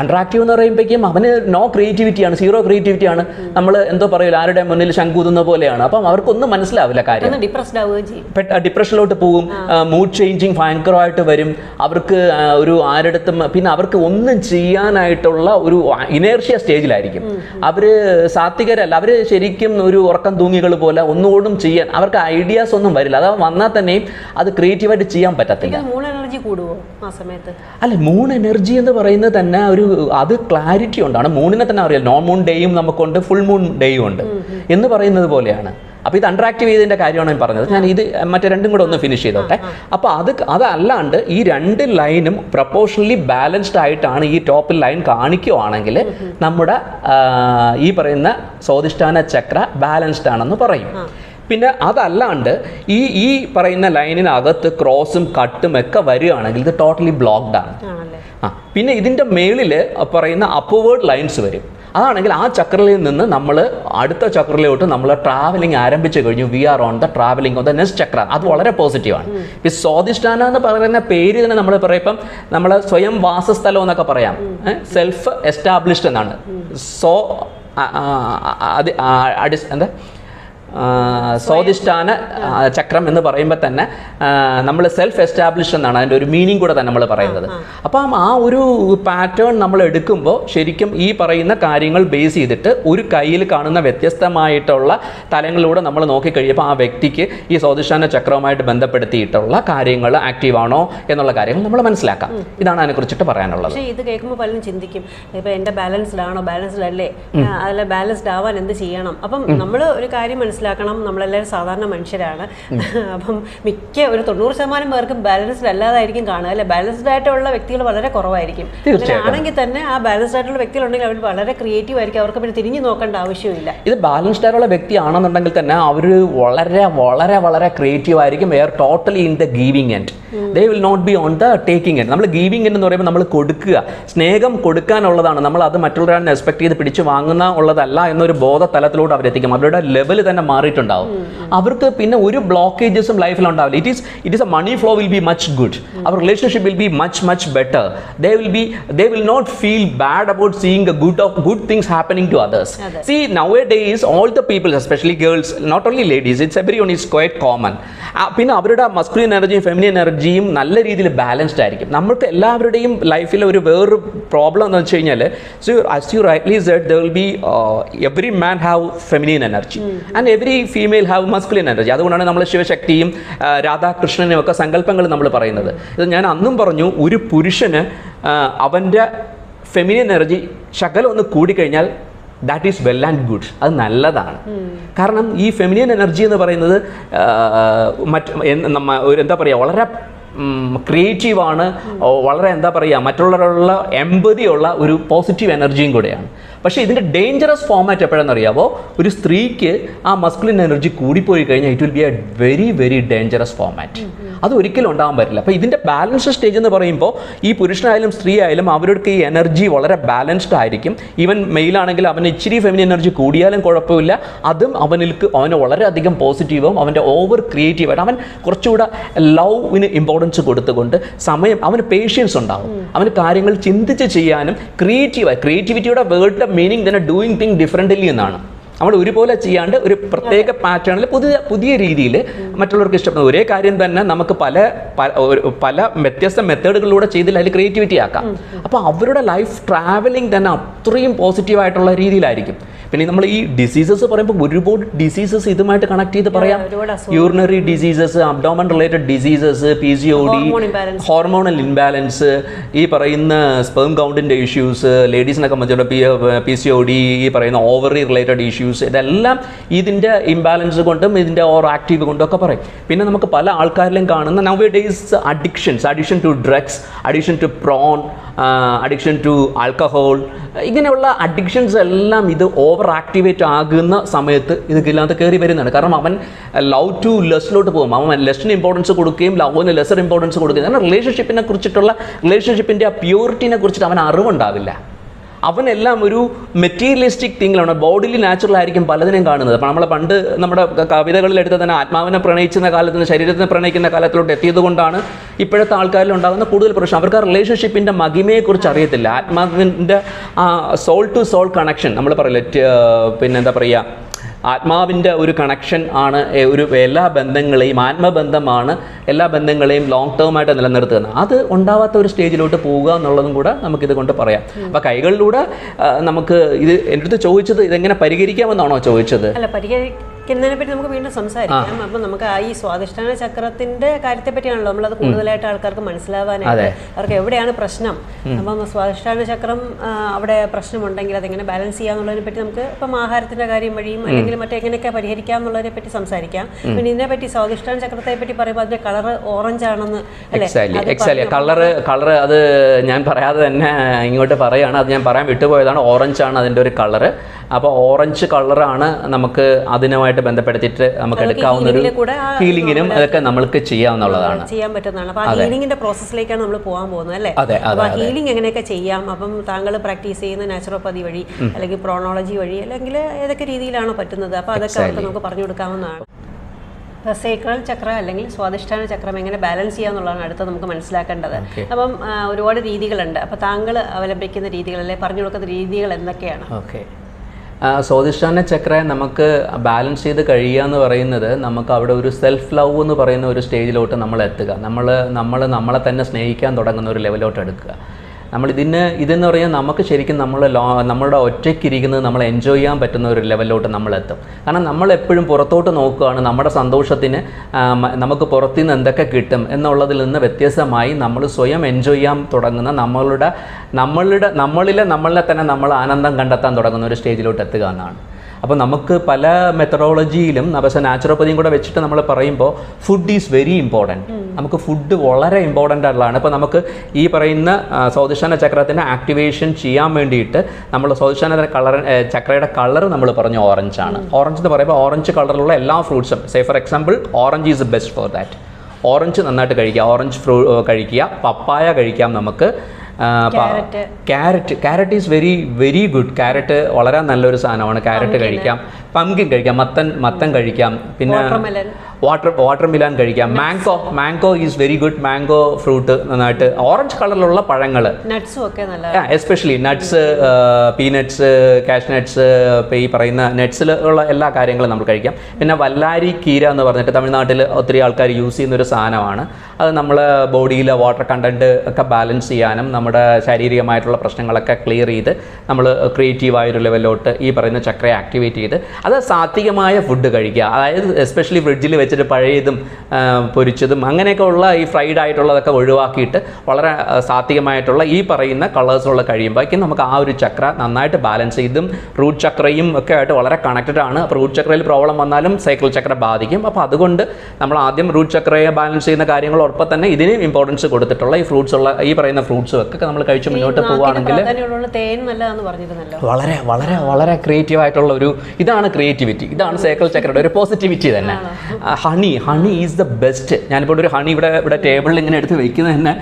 അൺട്രാക്റ്റീവ് എന്ന് പറയുമ്പോഴേക്കും അവന് നോ ക്രിയേറ്റിവിറ്റിയാണ്, സീറോ ക്രിയേറ്റിവിറ്റിയാണ്. നമ്മൾ എന്തോ പറയില്ല, ആരുടെ മുന്നിൽ ശങ്കൂതുന്ന പോലെയാണ്. അപ്പം അവർക്കൊന്നും മനസ്സിലാവില്ല കാര്യം. ഡിപ്രഷനിലോട്ട് പോകും, മൂഡ് ചേഞ്ചിങ് ഭയങ്കരമായിട്ട് വരും. അവർക്ക് ഒരു ആരുടെടുത്തും പിന്നെ അവർക്ക് ഒന്നും ചെയ്യാനായിട്ടുള്ള ഒരു ഇനേർഷ്യ സ്റ്റേജിലായിരിക്കും. അവർ സാത്വികരല്ല, അവർ ശരിക്കും ഒരു ഉറക്കം തൂങ്ങികൾ പോലെ ഒന്നുകൊണ്ടും ചെയ്യാൻ അവർക്ക് ഐഡിയാസ് ഒന്നും വരില്ല. അത് വന്നാൽ തന്നെ അത് ക്രിയേറ്റീവായിട്ട് ചെയ്യാൻ പറ്റത്തില്ല. അല്ല, മൂൺ എനർജി എന്ന് പറയുന്നത് തന്നെ അത് ക്ലാരിറ്റി കൊണ്ടാണ്. മൂണിനെ തന്നെ അറിയാം, നോൺ മൂൺ ഡേയും നമുക്കുണ്ട്, ഫുൾ മൂൺ ഡേയും ഉണ്ട് എന്ന് പറയുന്നത് പോലെയാണ്. അപ്പോൾ ഇത് അൺട്രാക്റ്റീവ് ചെയ്തതിൻ്റെ കാര്യമാണ് ഞാൻ പറഞ്ഞത്. ഞാൻ ഇത് മറ്റേ രണ്ടും കൂടെ ഒന്ന് ഫിനിഷ് ചെയ്തോട്ടെ. അപ്പോൾ അതല്ലാണ്ട് ഈ രണ്ട് ലൈനും പ്രൊപ്പോർഷണലി ബാലൻസ്ഡ് ആയിട്ടാണ് ഈ ടോപ്പിൽ ലൈൻ കാണിക്കുകയാണെങ്കിൽ നമ്മുടെ ഈ പറയുന്ന സ്വാധിഷ്ഠാന ചക്ര ബാലൻസ്ഡ് ആണെന്ന് പറയും. പിന്നെ അതല്ലാണ്ട് ഈ പറയുന്ന ലൈനിനകത്ത് ക്രോസും കട്ടും ഒക്കെ വരികയാണെങ്കിൽ ഇത് ടോട്ടലി ബ്ലോക്ക്ഡ് ആണ്. പിന്നെ ഇതിൻ്റെ മേളിൽ പറയുന്ന അപ്വേർഡ് ലൈൻസ് വരും. അതാണെങ്കിൽ ആ ചക്രയിൽ നിന്ന് നമ്മൾ അടുത്ത ചക്രയിലോട്ട് നമ്മൾ ട്രാവലിംഗ് ആരംഭിച്ചു കഴിഞ്ഞു. We are on the travelling on the next chakra. അത് വളരെ പോസിറ്റീവാണ്. ഈ സ്വാധിഷ്ഠാന എന്ന് പറയുന്ന പേര് തന്നെ നമ്മൾ പറയാം, ഇപ്പം നമ്മൾ സ്വയം വാസസ്ഥലം എന്നൊക്കെ പറയാം, സെൽഫ് എസ്റ്റാബ്ലിഷ്ഡ് എന്നാണ്. എന്താ സ്വാധിഷ്ഠാന ചക്രം എന്ന് പറയുമ്പോൾ തന്നെ നമ്മൾ സെൽഫ് എസ്റ്റാബ്ലിഷ് എന്നാണ് അതിൻ്റെ ഒരു മീനിങ് കൂടെ തന്നെ നമ്മൾ പറയുന്നത്. അപ്പം ആ ഒരു പാറ്റേൺ നമ്മൾ എടുക്കുമ്പോൾ ശരിക്കും ഈ പറയുന്ന കാര്യങ്ങൾ ബേസ് ചെയ്തിട്ട് ഒരു കയ്യിൽ കാണുന്ന വ്യത്യസ്തമായിട്ടുള്ള തലങ്ങളിലൂടെ നമ്മൾ നോക്കിക്കഴിയുമ്പോൾ ആ വ്യക്തിക്ക് ഈ സ്വാധിഷ്ഠാന ചക്രവുമായിട്ട് ബന്ധപ്പെടുത്തിയിട്ടുള്ള കാര്യങ്ങൾ ആക്റ്റീവ് ആണോ എന്നുള്ള കാര്യങ്ങൾ നമ്മൾ മനസ്സിലാക്കാം. ഇതാണ് അതിനെക്കുറിച്ചിട്ട് പറയാനുള്ളത്. പക്ഷേ ഇത് കേൾക്കുമ്പോൾ പലരും ചിന്തിക്കും, ഇപ്പോൾ എൻ്റെ ബാലൻസ്ഡ് ആണോ, ബാലൻസ്ഡ് അല്ലേ, അതിൽ ബാലൻസ്ഡ് ആവാൻ എന്ത് ചെയ്യണം? അപ്പം നമ്മൾ ഒരു കാര്യം മനസ്സിലാക്കണം, നമ്മളെല്ലാവരും സാധാരണ മനുഷ്യരാണ്. അപ്പം ഒരു 90% പേർക്കും ബാലൻസ്ഡ് അല്ലാതായിരിക്കും കാണുക, അല്ലെ? ബാലൻസ്ഡ് ആയിട്ടുള്ള വ്യക്തികൾ വളരെ കുറവായിരിക്കും. ആണെങ്കിൽ തന്നെ ആ ബാലൻസ്ഡ് ആയിട്ടുള്ള വ്യക്തികളുണ്ടെങ്കിൽ അവർ വളരെ ക്രിയേറ്റീവ് ആയിരിക്കും, അവർക്ക് പിന്നെ തിരിഞ്ഞു നോക്കേണ്ട ആവശ്യമില്ല. ഇത് ബാലൻസ്ഡ് ആയിട്ടുള്ള വ്യക്തി ആണെന്നുണ്ടെങ്കിൽ തന്നെ അവർ വളരെ വളരെ വളരെ ക്രിയേറ്റീവ് ആയിരിക്കും. They are totally in the giving end, they will not be on the taking end. നമ്മൾ ഗീവിങ് എൻഡ് എന്ന് പറയുമ്പോൾ നമ്മൾ കൊടുക്കുക, സ്നേഹം കൊടുക്കാനുള്ളതാണ്. നമ്മൾ അത് മറ്റുള്ളവരെ എക്സ്പെക്ട് ചെയ്ത് പിടിച്ചു വാങ്ങുന്ന ഉള്ളതല്ല എന്നൊരു ബോധ തലത്തിലോട്ട് അവരെത്തിക്കും. അവരുടെ ലെവൽ തന്നെ മാറിയിട്ടുണ്ടാവും. അവർക്ക് പിന്നെ ഒരു ബ്ലോക്കേജസും ലൈഫിൽ ഉണ്ടാവില്ല. It is a money flow will be much good, our relationship will be much better. They will not feel bad about seeing a good things happening to others. See, nowadays all the people, especially girls, not only ladies, it's everyone is quite common. പിന്നെ അവരുടെ മസ്കുലിൻ എനർജിയും ഫെമിനിൻ എനർജിയും നല്ല രീതിയിൽ ബാലൻസ്ഡ് ആയിരിക്കും. നമ്മൾക്ക് എല്ലാവരുടെയും ലൈഫിൽ വേറൊരു പ്രോബ്ലം എന്ന് വെച്ച് കഴിഞ്ഞാൽ, so as you rightly said, there will be every man have feminine energy and every female have masculine energy. അതുകൊണ്ടാണ് നമ്മൾ ശിവശക്തിയും രാധാകൃഷ്ണനും ഒക്കെ സങ്കല്പങ്ങൾ നമ്മൾ പറയുന്നത്. ഇത് ഞാൻ അന്നും പറഞ്ഞു, ഒരു പുരുഷന് അവൻ്റെ ഫെമിനിൻ എനർജി ശകലം ഒന്ന് കൂടിക്കഴിഞ്ഞാൽ that is well and good, അത് നല്ലതാണ്. കാരണം ഈ ഫെമിനിയൻ എനർജി എന്ന് പറയുന്നത് എന്താ പറയുക, വളരെ ക്രിയേറ്റീവാണ്, വളരെ എന്താ പറയുക, മറ്റുള്ളവരുള്ള എമ്പതിയുള്ള ഒരു പോസിറ്റീവ് എനർജിയും കൂടെയാണ്. പക്ഷേ ഇതിൻ്റെ ഡേഞ്ചറസ് ഫോമാറ്റ് എപ്പോഴെന്നറിയാമോ, ഒരു സ്ത്രീക്ക് ആ മസ്കുലിൻ എനർജി കൂടിപ്പോയി കഴിഞ്ഞാൽ it will B A very very dangerous format. അത് ഒരിക്കലും ഉണ്ടാകാൻ പറ്റില്ല. അപ്പോൾ ഇതിൻ്റെ ബാലൻസ്ഡ് സ്റ്റേജ് എന്ന് പറയുമ്പോൾ ഈ പുരുഷനായാലും സ്ത്രീ ആയാലും അവർക്ക് ഈ എനർജി വളരെ ബാലൻസ്ഡ് ആയിരിക്കും. ഈവൻ മെയിലാണെങ്കിൽ അവന് ഇച്ചിരി ഫെമിനിൻ എനർജി കൂടിയാലും കുഴപ്പമില്ല, അതും അവന് വളരെയധികം പോസിറ്റീവും അവൻ്റെ ഓവർ ക്രിയേറ്റീവായിട്ട് അവൻ കുറച്ചുകൂടെ ലവിന് ഇമ്പോർട്ടൻസ് കൊടുത്തുകൊണ്ട് അവന് പേഷ്യൻസ് ഉണ്ടാവും. അവന് കാര്യങ്ങൾ ചിന്തിച്ച് ചെയ്യാനും ക്രിയേറ്റിവിറ്റിയുടെ വേർഡിൻ്റെ മീനിങ് തന്നെ ഡൂയിങ് തിങ് ഡിഫറൻ്റ്ലി എന്നാണ്. നമ്മൾ ഒരുപോലെ ചെയ്യാണ്ട് ഒരു പ്രത്യേക പാറ്റേണിൽ പുതിയ രീതിയിൽ മറ്റുള്ളവർക്ക് ഇഷ്ടപ്പെടുന്ന ഒരേ കാര്യം തന്നെ നമുക്ക് പല വ്യത്യസ്ത മെത്തേഡുകളിലൂടെ ചെയ്തില്ല അതിൽ ക്രിയേറ്റിവിറ്റി ആക്കാം. അപ്പോൾ അവരുടെ ലൈഫ് ട്രാവലിംഗ് തന്നെ അത്രയും പോസിറ്റീവായിട്ടുള്ള രീതിയിലായിരിക്കും. പിന്നെ നമ്മൾ ഈ ഡിസീസസ് പറയുമ്പോൾ ഒരുപാട് ഡിസീസസ് ഇതുമായിട്ട് കണക്ട് ചെയ്ത് പറയാം. Urinary diseases, abdomen related diseases, PCOD, hormonal imbalance, ഈ പറയുന്ന സ്പേം കൗണ്ടിൻ്റെ ഇഷ്യൂസ്, ലേഡീസിനൊക്കെ സംബന്ധിച്ചിടത്തോളം PCOD, ഈ പറയുന്ന ഓവറി റിലേറ്റഡ് ഇഷ്യൂസ്, ഇതെല്ലാം ഇതിൻ്റെ ഇംബാലൻസ് കൊണ്ടും ഇതിൻ്റെ ഓവർ ആക്റ്റീവ് കൊണ്ടും ഒക്കെ പറയും. പിന്നെ നമുക്ക് പല ആൾക്കാരിലും കാണുന്ന nowadays addiction to drugs, addiction to porn, addiction to alcohol, ഇങ്ങനെയുള്ള അഡിക്ഷൻസ് എല്ലാം ഇത് ഓവർ ഓവർ ആക്ടിവേറ്റ് ആകുന്ന സമയത്ത് ഇതില്ലാതെ കയറി വരുന്നതാണ്. കാരണം അവൻ ലവ് ടു ലെസ്സിലോട്ട് പോകും. അവൻ ലെസ്സിന് ഇമ്പോർട്ടൻസ് കൊടുക്കുകയും ലവിന് ലെസർ ഇമ്പോർട്ടൻസ് കൊടുക്കുകയും. കാരണം റിലേഷൻഷിപ്പിനെ കുറിച്ചിട്ടുള്ള റിലേഷൻഷിപ്പിൻ്റെ ആ പ്യൂരിറ്റിനെ കുറിച്ചിട്ട് അവൻ അറിവുണ്ടാവില്ല. അവനെല്ലാം ഒരു മെറ്റീരിയലിസ്റ്റിക് തിങ്ങിലാണ്, ബോഡിയിൽ നാച്ചുറൽ ആയിരിക്കും പലതിനെയും കാണുന്നത്. അപ്പോൾ നമ്മൾ പണ്ട് നമ്മുടെ കവിതകളിൽ എടുത്ത തന്നെ ആത്മാവിനെ പ്രണയിക്കുന്ന കാലത്ത് നിന്ന് ശരീരത്തിനെ പ്രണയിക്കുന്ന കാലത്തിലോട്ട് എത്തിയത് കൊണ്ടാണ് ഇപ്പോഴത്തെ ആൾക്കാരിൽ ഉണ്ടാകുന്ന കൂടുതൽ പ്രശ്നം. അവർക്ക് ആ റിലേഷൻഷിപ്പിൻ്റെ മഹിമയെക്കുറിച്ച് അറിയത്തില്ല. ആത്മാവിൻ്റെ ആ സോൾ ടു സോൾ കണക്ഷൻ നമ്മൾ പറയില്ല, പിന്നെ എന്താ പറയുക, ആത്മാവിൻ്റെ ഒരു കണക്ഷൻ ആണ് ഒരു എല്ലാ ബന്ധങ്ങളെയും, ആത്മബന്ധമാണ് എല്ലാ ബന്ധങ്ങളെയും ലോങ് ടേം ആയിട്ട് നിലനിർത്തുന്നത്. അത് ഉണ്ടാവാത്ത ഒരു സ്റ്റേജിലോട്ട് പോവുക എന്നുള്ളതും കൂടെ നമുക്കിത് കൊണ്ട് പറയാം. അപ്പോൾ കൈകളിലൂടെ നമുക്ക് ഇത് എൻ്റെ അടുത്ത് ചോദിച്ചത് ഇതെങ്ങനെ പരിഹരിക്കാമെന്നാണോ ചോദിച്ചത്? അല്ല, പരിഹരിക്കുന്നതിനെ പറ്റി നമുക്ക് വീണ്ടും സംസാരിക്കാം. അപ്പം നമുക്ക് ഈ സ്വാധിഷ്ഠാന ചക്രത്തിന്റെ കാര്യത്തെ പറ്റിയാണല്ലോ നമ്മളത് കൂടുതലായിട്ട് ആൾക്കാർക്ക് മനസ്സിലാവാനായിട്ട്, അവർക്ക് എവിടെയാണ് പ്രശ്നം, അപ്പം സ്വാധിഷ്ഠാന ചക്രം അവിടെ പ്രശ്നമുണ്ടെങ്കിൽ അതെങ്ങനെ ബാലൻസ് ചെയ്യാന്നുള്ളതിനെ പറ്റി നമുക്ക് ഇപ്പം ആഹാരത്തിന്റെ കാര്യം വഴിയും അല്ലെങ്കിൽ മറ്റെങ്ങനെയൊക്കെ പരിഹരിക്കാം എന്നുള്ളതിനെ പറ്റി സംസാരിക്കാം. പിന്നെ ഇതിനെപ്പറ്റി സ്വാധിഷ്ഠാന ചക്രത്തെ പറ്റി പറയുമ്പോൾ അതിന്റെ കളർ ഓറഞ്ച് ആണെന്ന് അല്ലേ? കളറ് അത് ഞാൻ പറയാതെ തന്നെ ഇങ്ങോട്ട് പറയുകയാണ്, അത് ഞാൻ പറയാൻ വിട്ടുപോയതാണ്. ഓറഞ്ച് ആണ് അതിൻ്റെ ഒരു കളറ്. അപ്പോൾ ഓറഞ്ച് കളറാണ് നമുക്ക് അതിനുമായിട്ട് ബന്ധപ്പെടുത്തിയിട്ട് നമുക്ക് എടുക്കാവുന്ന ഒരു ഹീലിങ്ങിനും അതൊക്കെ നമ്മൾക്ക് ചെയ്യാവുന്നതാണ്, ചെയ്യാൻ പറ്റുന്നതാണ്. അപ്പോൾ ആ ഹീലിങ്ങിന്റെ പ്രോസസ്സിലേക്കാണ് നമ്മൾ പോകാൻ പോകുന്നത് അല്ലേ? അപ്പോൾ ആ ഹീലിംഗ് എങ്ങനെയൊക്കെ ചെയ്യാം? അപ്പം താങ്കൾ പ്രാക്ടീസ് ചെയ്യുന്ന നാച്ചുറോപ്പതി വഴി അല്ലെങ്കിൽ പ്രോണോളജി വഴി അല്ലെങ്കിൽ ഏതൊക്കെ രീതിയിലാണോ പറ്റുന്നത്, അപ്പോൾ അതൊക്കെ അവർക്ക് നമുക്ക് പറഞ്ഞു കൊടുക്കാവുന്നതാണ്. സേക്രൽ ചക്ര അല്ലെങ്കിൽ സ്വാധിഷ്ഠാന ചക്രം എങ്ങനെ ബാലൻസ് ചെയ്യാന്നുള്ളതാണ് അടുത്ത് നമുക്ക് മനസ്സിലാക്കേണ്ടത്. അപ്പം ഒരുപാട് രീതികളുണ്ട്. അപ്പോൾ താങ്കൾ അവലംബിക്കുന്ന രീതികൾ അല്ലെങ്കിൽ പറഞ്ഞു കൊടുക്കുന്ന രീതികൾ എന്തൊക്കെയാണ്? ഓക്കെ, സ്വാധിഷ്ഠാന ചക്രയെ നമുക്ക് ബാലൻസ് ചെയ്ത് കഴിയുക എന്ന് പറയുന്നത് നമുക്ക് അവിടെ ഒരു സെൽഫ് ലവ് എന്ന് പറയുന്ന ഒരു സ്റ്റേജിലോട്ട് നമ്മൾ എത്തുക. നമ്മളെ തന്നെ സ്നേഹിക്കാൻ തുടങ്ങുന്ന ഒരു ലെവലോട്ട് എടുക്കുക. ഇതെന്ന് പറഞ്ഞാൽ നമുക്ക് ശരിക്കും നമ്മളുടെ ഒറ്റയ്ക്കിരിക്കുന്നത് നമ്മൾ എൻജോയ് ചെയ്യാൻ പറ്റുന്ന ഒരു ലെവലിലോട്ട് നമ്മളെത്തും. കാരണം നമ്മളെപ്പോഴും പുറത്തോട്ട് നോക്കുകയാണ്, നമ്മുടെ സന്തോഷത്തിന് നമുക്ക് പുറത്തുനിന്ന് എന്തൊക്കെ കിട്ടും എന്നുള്ളതിൽ നിന്ന് വ്യത്യസ്തമായി നമ്മൾ സ്വയം എൻജോയ് ചെയ്യാൻ തുടങ്ങുന്ന നമ്മളിലെ തന്നെ നമ്മൾ ആനന്ദം കണ്ടെത്താൻ തുടങ്ങുന്ന ഒരു സ്റ്റേജിലോട്ട് എത്തുക എന്നാണ്. അപ്പോൾ നമുക്ക് പല മെത്തഡോളജിയിലും പക്ഷേ നാച്ചുറോപ്പതിയും കൂടെ വെച്ചിട്ട് നമ്മൾ പറയുമ്പോൾ ഫുഡ് ഈസ് വെരി ഇമ്പോർട്ടൻറ്റ്. നമുക്ക് ഫുഡ് വളരെ ഇമ്പോർട്ടൻ്റ് ആയിട്ടുള്ളതാണ്. ഇപ്പോൾ നമുക്ക് ഈ പറയുന്ന സ്വാധിഷ്ഠാന ചക്രത്തിൻ്റെ ആക്ടിവേഷൻ ചെയ്യാൻ വേണ്ടിയിട്ട് നമ്മൾ സ്വാധിഷ്ഠാന ചക്രയുടെ കളർ നമ്മൾ പറഞ്ഞു ഓറഞ്ചാണ്. ഓറഞ്ച് എന്ന് പറയുമ്പോൾ ഓറഞ്ച് കളറിലുള്ള എല്ലാ ഫ്രൂട്ട്സും, say for example orange is best for that. Orange നന്നായിട്ട് കഴിക്കുക, ഓറഞ്ച് കഴിക്കുക, പപ്പായ കഴിക്കാം നമുക്ക്. Carrot is very very good. Carrot വളരെ നല്ലൊരു സാധനമാണ്. ക്യാരറ്റ് കഴിക്കാം, പംകിൻ കഴിക്കാം, മത്തൻ കഴിക്കാം, പിന്നെ വാട്ടർമെലൺ കഴിക്കാം. Mango is very good. Mango fruit നന്നായിട്ട്. ഓറഞ്ച് കളറിലുള്ള പഴങ്ങൾ, especially nuts, peanuts, cash nuts, ഇപ്പോൾ ഈ പറയുന്ന നട്ട്സിലുള്ള എല്ലാ കാര്യങ്ങളും നമ്മൾ കഴിക്കാം. പിന്നെ വല്ലാരി കീര എന്ന് പറഞ്ഞിട്ട് തമിഴ്നാട്ടിൽ ഒത്തിരി ആൾക്കാർ യൂസ് ചെയ്യുന്നൊരു സാധനമാണ്. അത് നമ്മളെ ബോഡിയിലെ വാട്ടർ കണ്ടൻറ്റ് ഒക്കെ ബാലൻസ് ചെയ്യാനും നമ്മുടെ ശാരീരികമായിട്ടുള്ള പ്രശ്നങ്ങളൊക്കെ ക്ലിയർ ചെയ്ത് നമ്മൾ ക്രിയേറ്റീവായൊരു ലെവലിലോട്ട് ഈ പറയുന്ന ചക്രയെ ആക്ടിവേറ്റ് ചെയ്ത് അത് സാത്വികമായ ഫുഡ് കഴിക്കുക. അതായത് എസ്പെഷ്യലി ഫ്രിഡ്ജിൽ വെച്ചിട്ട് പഴയതും പൊരിച്ചതും അങ്ങനെയൊക്കെ ഉള്ള ഈ ഫ്രൈഡ് ആയിട്ടുള്ളതൊക്കെ ഒഴിവാക്കിയിട്ട് വളരെ സാത്വികമായിട്ടുള്ള ഈ പറയുന്ന കളേഴ്സുള്ള കഴിയുമ്പോഴേക്കും നമുക്ക് ആ ഒരു ചക്ര നന്നായിട്ട് ബാലൻസ് ചെയ്തും റൂട്ട് ചക്രയും ഒക്കെ ആയിട്ട് വളരെ കണക്റ്റഡ് ആണ്. അപ്പോൾ റൂട്ട് ചക്രയിൽ പ്രോബ്ലം വന്നാലും സൈക്കിൾ ചക്ര ബാധിക്കും. അപ്പോൾ അതുകൊണ്ട് നമ്മൾ ആദ്യം റൂട്ട് ചക്രയെ ബാലൻസ് ചെയ്യുന്ന കാര്യങ്ങളോടൊപ്പം തന്നെ ഇതിന് ഇമ്പോർട്ടൻസ് കൊടുത്തിട്ടുള്ള ഈ ഫ്രൂട്ട്സ് ഉള്ള ഈ പറയുന്ന ഫ്രൂട്ട്സും ഒക്കെ നമ്മൾ കഴിച്ച് മുന്നോട്ട് പോവുകയാണെങ്കിൽ വളരെ വളരെ വളരെ ക്രിയേറ്റീവ് ആയിട്ടുള്ള ഒരു ഇതാണ് ക്രിയേറ്റിവിറ്റി. ഇതാണ് സൈക്കിൾ ചക്രയുടെ ഒരു പോസിറ്റിവിറ്റി തന്നെ. Honey is the best. ഞാനിപ്പോൾ ഒരു ഹണി ഇവിടെ ടേബിളിൽ ഇങ്ങനെ എടുത്ത് വെക്കുന്നത് തന്നെ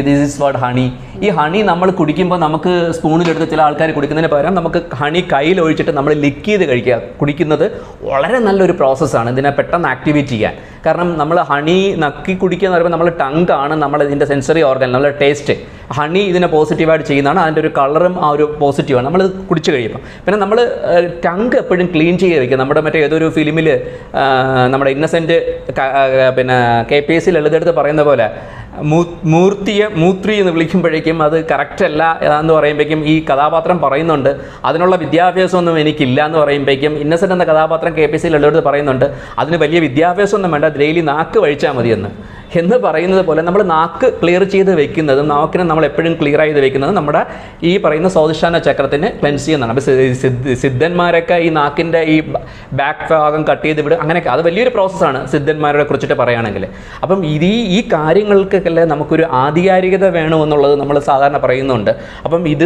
ദിസ് ഈസ് വാട്ട് ഹണി. ഈ ഹണി നമ്മൾ കുടിക്കുമ്പോൾ നമുക്ക് സ്പൂണിലെടുത്ത് ചില ആൾക്കാർ കുടിക്കുന്നതിന് പകരം നമുക്ക് ഹണി കയ്യിൽ ഒഴിച്ചിട്ട് നമ്മൾ ലിക്ക് ചെയ്ത് കുടിക്കുന്നത് വളരെ നല്ലൊരു പ്രോസസ്സാണ് ഇതിനെ പെട്ടെന്ന് ആക്ടിവേറ്റ് ചെയ്യാൻ. കാരണം നമ്മൾ ഹണി നക്കി കുടിക്കുക എന്ന് പറയുമ്പോൾ നമ്മൾ ടങ്കാണ് നമ്മൾ ഇതിൻ്റെ സെൻസറി ഓർഗൻ, നമ്മുടെ ടേസ്റ്റ്. ഹണി ഇതിനെ പോസിറ്റീവായിട്ട് ചെയ്യുന്നതാണ്. അതിൻ്റെ ഒരു കളറും ആ ഒരു പോസിറ്റീവാണ് നമ്മൾ കുടിച്ച് കഴിയുമ്പോൾ. പിന്നെ നമ്മൾ ടങ്ക് എപ്പോഴും ക്ലീൻ ചെയ്ത് വയ്ക്കുക. നമ്മുടെ മറ്റേ ഏതൊരു ഫിലിമിൽ നമ്മുടെ ഇന്നസെൻറ്റ് പിന്നെ KPSC ലളിതെടുത്ത് പറയുന്ന പോലെ മൂത്രി എന്ന് വിളിക്കുമ്പോഴേക്കും അത് കറക്റ്റ് അല്ല എന്ന് പറയുമ്പോഴേക്കും ഈ കഥാപാത്രം പറയുന്നുണ്ട് അതിനുള്ള വിദ്യാഭ്യാസമൊന്നും എനിക്കില്ല എന്ന് പറയുമ്പോഴേക്കും ഇന്നസെൻ്റ് എന്ന കഥാപാത്രം KPSC ലളിതെടുത്ത് പറയുന്നുണ്ട് അതിന് വലിയ വിദ്യാഭ്യാസമൊന്നും വേണ്ട, ഡെയിലി നാക്ക് വഴിച്ചാൽ മതിയെന്ന്. എന്ന് പറയുന്നത് പോലെ നമ്മൾ നാക്ക് ക്ലിയർ ചെയ്ത് വെക്കുന്നതും നാക്കിനെ നമ്മൾ എപ്പോഴും ക്ലിയർ ചെയ്ത് വെക്കുന്നതും നമ്മുടെ ഈ പറയുന്ന സ്വാധിഷ്ഠാന ചക്രത്തിന് ക്ലെൻസ് ചെയ്യുന്നതാണ്. അപ്പോൾ സിദ്ധന്മാരൊക്കെ ഈ നാക്കിൻ്റെ ഈ ബാക്ക് ഭാഗം കട്ട് ചെയ്ത് വിടുക, അങ്ങനെയൊക്കെ അത് വലിയൊരു പ്രോസസ്സാണ് സിദ്ധന്മാരെ കുറിച്ചിട്ട് പറയുകയാണെങ്കിൽ. അപ്പം ഈ കാര്യങ്ങൾക്കൊക്കെ നമുക്കൊരു ആധികാരികത വേണമെന്നുള്ളത് നമ്മൾ സാധാരണ പറയുന്നുണ്ട്. അപ്പം ഇത്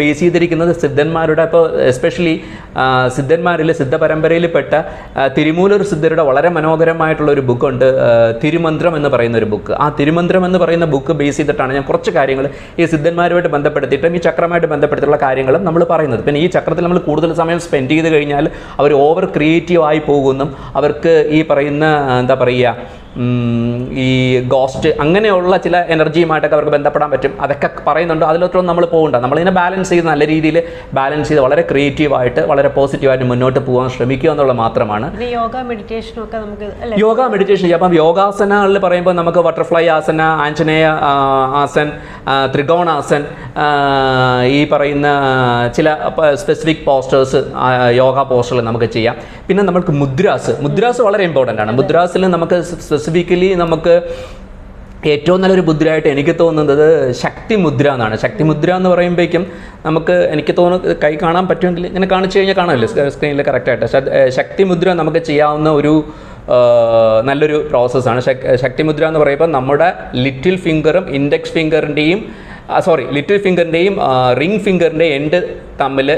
ബേസ് ചെയ്തിരിക്കുന്നത് സിദ്ധന്മാരുടെ, ഇപ്പോൾ എസ്പെഷ്യലി സിദ്ധന്മാരിൽ സിദ്ധപരമ്പരയിൽപ്പെട്ട തിരുമൂലർ സിദ്ധരുടെ വളരെ മനോഹരമായിട്ടുള്ള ഒരു ബുക്കുണ്ട്, തിരുമന്ത്രം എന്ന് പറയുന്ന ഒരു ബുക്ക്. ആ തിരുമന്ത്രം എന്ന് പറയുന്ന ബുക്ക് ബേസ് ചെയ്തിട്ടാണ് ഞാൻ കുറച്ച് കാര്യങ്ങൾ ഈ സിദ്ധന്മാരുമായിട്ട് ബന്ധപ്പെടുത്തിയിട്ടും ഈ ചക്രമായിട്ട് ബന്ധപ്പെടുത്തിയുള്ള കാര്യങ്ങളും നമ്മൾ പറയുന്നത്. പിന്നെ ഈ ചക്രത്തിൽ നമ്മൾ കൂടുതൽ സമയം സ്പെൻഡ് ചെയ്ത് കഴിഞ്ഞാൽ അവർ ഓവർ ക്രിയേറ്റീവ് ആയി പോകുന്നു, അവർക്ക് ഈ പറയുന്ന എന്താ പറയുക ഈ ഗോസ്റ്റ് അങ്ങനെയുള്ള ചില എനർജിയുമായിട്ടൊക്കെ അവർക്ക് ബന്ധപ്പെടാൻ പറ്റും. അതൊക്കെ പറയുന്നുണ്ട്. അതിലൊന്നും നമ്മൾ പോകണ്ട. നമ്മളിതിനെ ബാലൻസ് ചെയ്ത് നല്ല രീതിയിൽ ബാലൻസ് ചെയ്ത് വളരെ ക്രിയേറ്റീവായിട്ട് വളരെ പോസിറ്റീവായിട്ട് മുന്നോട്ട് പോകാൻ ശ്രമിക്കുക എന്നുള്ളത് മാത്രമാണ്. യോഗ മെഡിറ്റേഷനൊക്കെ നമുക്ക് യോഗ മെഡിറ്റേഷൻ ചെയ്യാം. അപ്പം യോഗാസനകളിൽ പറയുമ്പോൾ നമുക്ക് ബട്ടർഫ്ലൈ ആസന, ആഞ്ജനേയ ആസൻ, ത്രികോണാസൻ, ഈ പറയുന്ന ചില സ്പെസിഫിക് പോസ്റ്റേഴ്സ് യോഗ പോസ്റ്ററുകൾ നമുക്ക് ചെയ്യാം. പിന്നെ നമുക്ക് മുദ്രാസ് വളരെ ഇമ്പോർട്ടൻ്റ് ആണ്. മുദ്രാസിൽ നമുക്ക് സ്പെസിഫിക്കലി നമുക്ക് ഏറ്റവും നല്ലൊരു മുദ്രയായിട്ട് എനിക്ക് തോന്നുന്നത് ശക്തി മുദ്ര എന്നാണ്. ശക്തി മുദ്ര എന്ന് പറയുമ്പോഴേക്കും എനിക്ക് തോന്നുന്നു കൈ കാണാൻ പറ്റുമെങ്കിൽ ഇങ്ങനെ കാണിച്ചു കഴിഞ്ഞാൽ കാണാമല്ലോ സ്ക്രീനിൽ കറക്റ്റായിട്ട്. ശക്തി മുദ്ര നമുക്ക് ചെയ്യാവുന്ന ഒരു നല്ലൊരു പ്രോസസ്സാണ്. ശക്തി മുദ്ര എന്ന് പറയുമ്പോൾ നമ്മുടെ ലിറ്റിൽ ഫിംഗറും ഇൻഡെക്സ് ഫിംഗറിൻ്റെയും ലിറ്റിൽ ഫിംഗറിൻ്റെയും റിംഗ് ഫിംഗറിൻ്റെ എൻഡ് തമ്മിൽ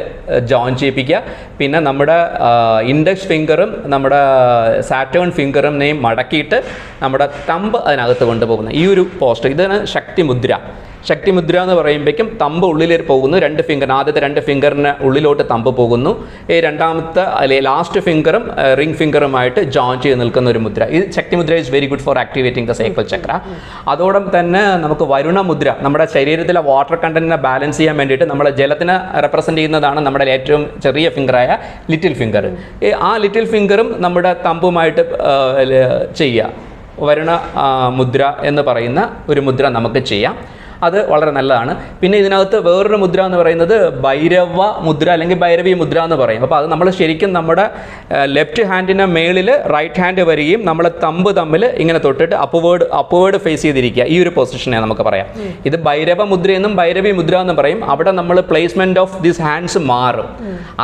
ജോയിൻ ചെയ്യിപ്പിക്കുക. പിന്നെ നമ്മുടെ ഇൻഡെക്സ് ഫിംഗറും നമ്മുടെ സാറ്റേൺ ഫിംഗറിനെയും മടക്കിയിട്ട് നമ്മുടെ തമ്പ് അതിനകത്ത് കൊണ്ടുപോകുന്ന ഈ ഒരു പോസ്റ്റർ, ഇതാണ് ശക്തി മുദ്ര. ശക്തി മുദ്ര എന്ന് പറയുമ്പോഴേക്കും തമ്പ് ഉള്ളിലേക്ക് പോകുന്നു. ആദ്യത്തെ രണ്ട് ഫിംഗറിന് ഉള്ളിലോട്ട് തമ്പ് പോകുന്നു. ഈ രണ്ടാമത്തെ ലാസ്റ്റ് ഫിംഗറും റിംഗ് ഫിംഗറുമായിട്ട് ജോയിൻ ചെയ്ത് നിൽക്കുന്ന ഒരു മുദ്ര. ഈ Shakti mudra is very good for activating the cycle chakra. അതോടൊപ്പം തന്നെ നമുക്ക് വരുണ മുദ്ര, നമ്മുടെ ശരീരത്തിലെ വാട്ടർ കണ്ടന്റിനെ ബാലൻസ് ചെയ്യാൻ വേണ്ടിയിട്ട് നമ്മുടെ ജലത്തിനെ റെപ്രസെൻറ്റ് ചെയ്യുന്നതാണ് നമ്മുടെ ഏറ്റവും ചെറിയ ഫിംഗറായ ലിറ്റിൽ ഫിംഗർ. ആ ലിറ്റിൽ ഫിംഗറും നമ്മുടെ തമ്പുമായിട്ട് ചെയ്യുക. വരുണ മുദ്ര എന്ന് പറയുന്ന ഒരു മുദ്ര നമുക്ക് ചെയ്യാം. അത് വളരെ നല്ലതാണ്. പിന്നെ ഇതിനകത്ത് വേറൊരു മുദ്ര എന്ന് പറയുന്നത് ഭൈരവ മുദ്ര അല്ലെങ്കിൽ ഭൈരവി മുദ്ര എന്ന് പറയും. അപ്പോൾ അത് നമ്മൾ ശരിക്കും നമ്മുടെ ലെഫ്റ്റ് ഹാൻഡിൻ്റെ മേളിൽ റൈറ്റ് ഹാൻഡ് വരികയും നമ്മൾ തമ്പ് തമ്മിൽ ഇങ്ങനെ തൊട്ടിട്ട് അപ്വേർഡ് ഫേസ് ചെയ്തിരിക്കുക. ഈ ഒരു പൊസിഷനെ നമുക്ക് പറയാം. ഇത് ഭൈരവ മുദ്ര എന്നും ഭൈരവി മുദ്ര എന്നും പറയും. അവിടെ നമ്മൾ പ്ലേസ്മെൻറ്റ് ഓഫ് ദിസ് ഹാൻഡ്സ് മാറും.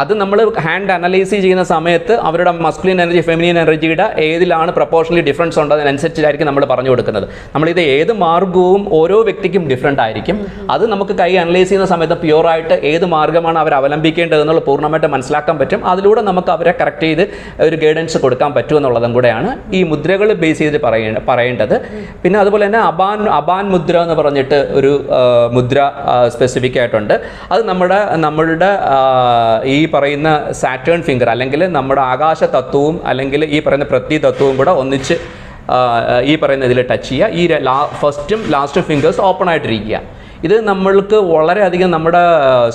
അത് നമ്മൾ ഹാൻഡ് അനലൈസ് ചെയ്യുന്ന സമയത്ത് അവരുടെ മസ്കുലിൻ എനർജി ഫെമിനിൻ എനർജിയുടെ ഏതിലാണ് പ്രപ്പോർഷണലി ഡിഫറൻസ് ഉണ്ട് അതിനനുസരിച്ചായിരിക്കും നമ്മൾ പറഞ്ഞു കൊടുക്കുന്നത്. നമ്മളിത് ഏത് മാർഗവും ഓരോ വ്യക്തിക്കും ഡിഫറൻറ്റ് ആയിരിക്കും. അത് നമുക്ക് കൈ അനലൈസ് ചെയ്യുന്ന സമയത്ത് പ്യുവറായിട്ട് ഏത് മാർഗ്ഗമാണ് അവർ അവലംബിക്കേണ്ടതെന്നുള്ള പൂർണ്ണമായിട്ട് മനസ്സിലാക്കാൻ പറ്റും. അതിലൂടെ നമുക്ക് അവരെ കറക്റ്റ് ചെയ്ത് ഒരു ഗൈഡൻസ് കൊടുക്കാൻ പറ്റുമെന്നുള്ളതും കൂടെയാണ് ഈ മുദ്രകൾ ബേസ് ചെയ്ത് പറയേണ്ടത്. പിന്നെ അതുപോലെ തന്നെ അബാൻ മുദ്ര എന്ന് പറഞ്ഞിട്ട് ഒരു മുദ്ര സ്പെസിഫിക് ആയിട്ടുണ്ട്. അത് നമ്മളുടെ ഈ പറയുന്ന സാറ്റേൺ ഫിംഗർ അല്ലെങ്കിൽ നമ്മുടെ ആകാശ തത്വവും അല്ലെങ്കിൽ ഈ പറയുന്ന പ്രതി തത്വവും കൂടെ ഒന്നിച്ച് ഈ പറയുന്ന ഇതിൽ ടച്ച് ചെയ്യുക. ഈ ഫസ്റ്റും ലാസ്റ്റും ഫിംഗേഴ്സ് ഓപ്പൺ ആയിട്ടിരിക്കുക. ഇത് നമ്മൾക്ക് വളരെയധികം നമ്മുടെ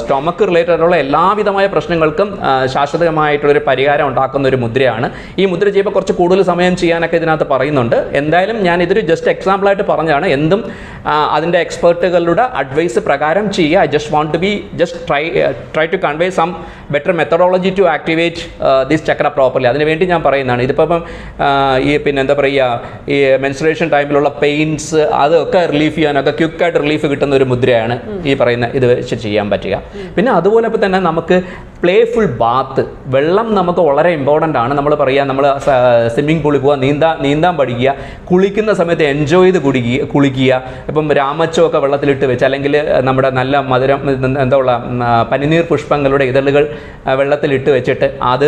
സ്റ്റൊമക്ക് റിലേറ്റഡുള്ള എല്ലാവിധമായ പ്രശ്നങ്ങൾക്കും ശാശ്വതമായിട്ടുള്ളൊരു പരിഹാരം ഉണ്ടാക്കുന്ന ഒരു മുദ്രയാണ്. ഈ മുദ്ര ചെയ്യുമ്പോൾ കുറച്ച് കൂടുതൽ സമയം ചെയ്യാനൊക്കെ ഇതിനകത്ത് പറയുന്നുണ്ട്. എന്തായാലും ഞാൻ ഇതൊരു ജസ്റ്റ് എക്സാമ്പിളായിട്ട് പറഞ്ഞതാണ്. എന്തും അതിൻ്റെ എക്സ്പെർട്ടുകളുടെ അഡ്വൈസ് പ്രകാരം ചെയ്യുക. I just want to be try to convey some better methodology to activate this chakra properly. അതിനുവേണ്ടി ഞാൻ പറയുന്നതാണ്. ഇതിപ്പം ഈ പിന്നെ എന്താ പറയുക, ഈ മെൻസ്ട്രുവേഷൻ ടൈമിലുള്ള പെയിൻസ് അതൊക്കെ റിലീഫ് ചെയ്യാനൊക്കെ ക്വിക്കായിട്ട് റിലീഫ് കിട്ടുന്ന ഒരു മുദ്രയാണ് ഈ പറയുന്ന ഇത് വെച്ച് ചെയ്യാൻ പറ്റുക. പിന്നെ അതുപോലെ തന്നെ നമുക്ക് പ്ലേഫുൾ ബാത്ത്, വെള്ളം നമുക്ക് വളരെ ഇമ്പോർട്ടൻ്റ് ആണ്. നമ്മൾ പറയുക, നമ്മൾ സ്വിമ്മിംഗ് പൂളിൽ പോവുക, നീന്താൻ പഠിക്കുക, കുളിക്കുന്ന സമയത്ത് എൻജോയ് ചെയ്ത് കുളിക്കുക. ഇപ്പം രാമച്ചമൊക്കെ വെള്ളത്തിലിട്ട് വെച്ച് അല്ലെങ്കിൽ നമ്മുടെ നല്ല മധുരം എന്താ ഉള്ള പനിനീർ പുഷ്പങ്ങളുടെ ഇതളുകൾ വെള്ളത്തിലിട്ട് വെച്ചിട്ട് അത്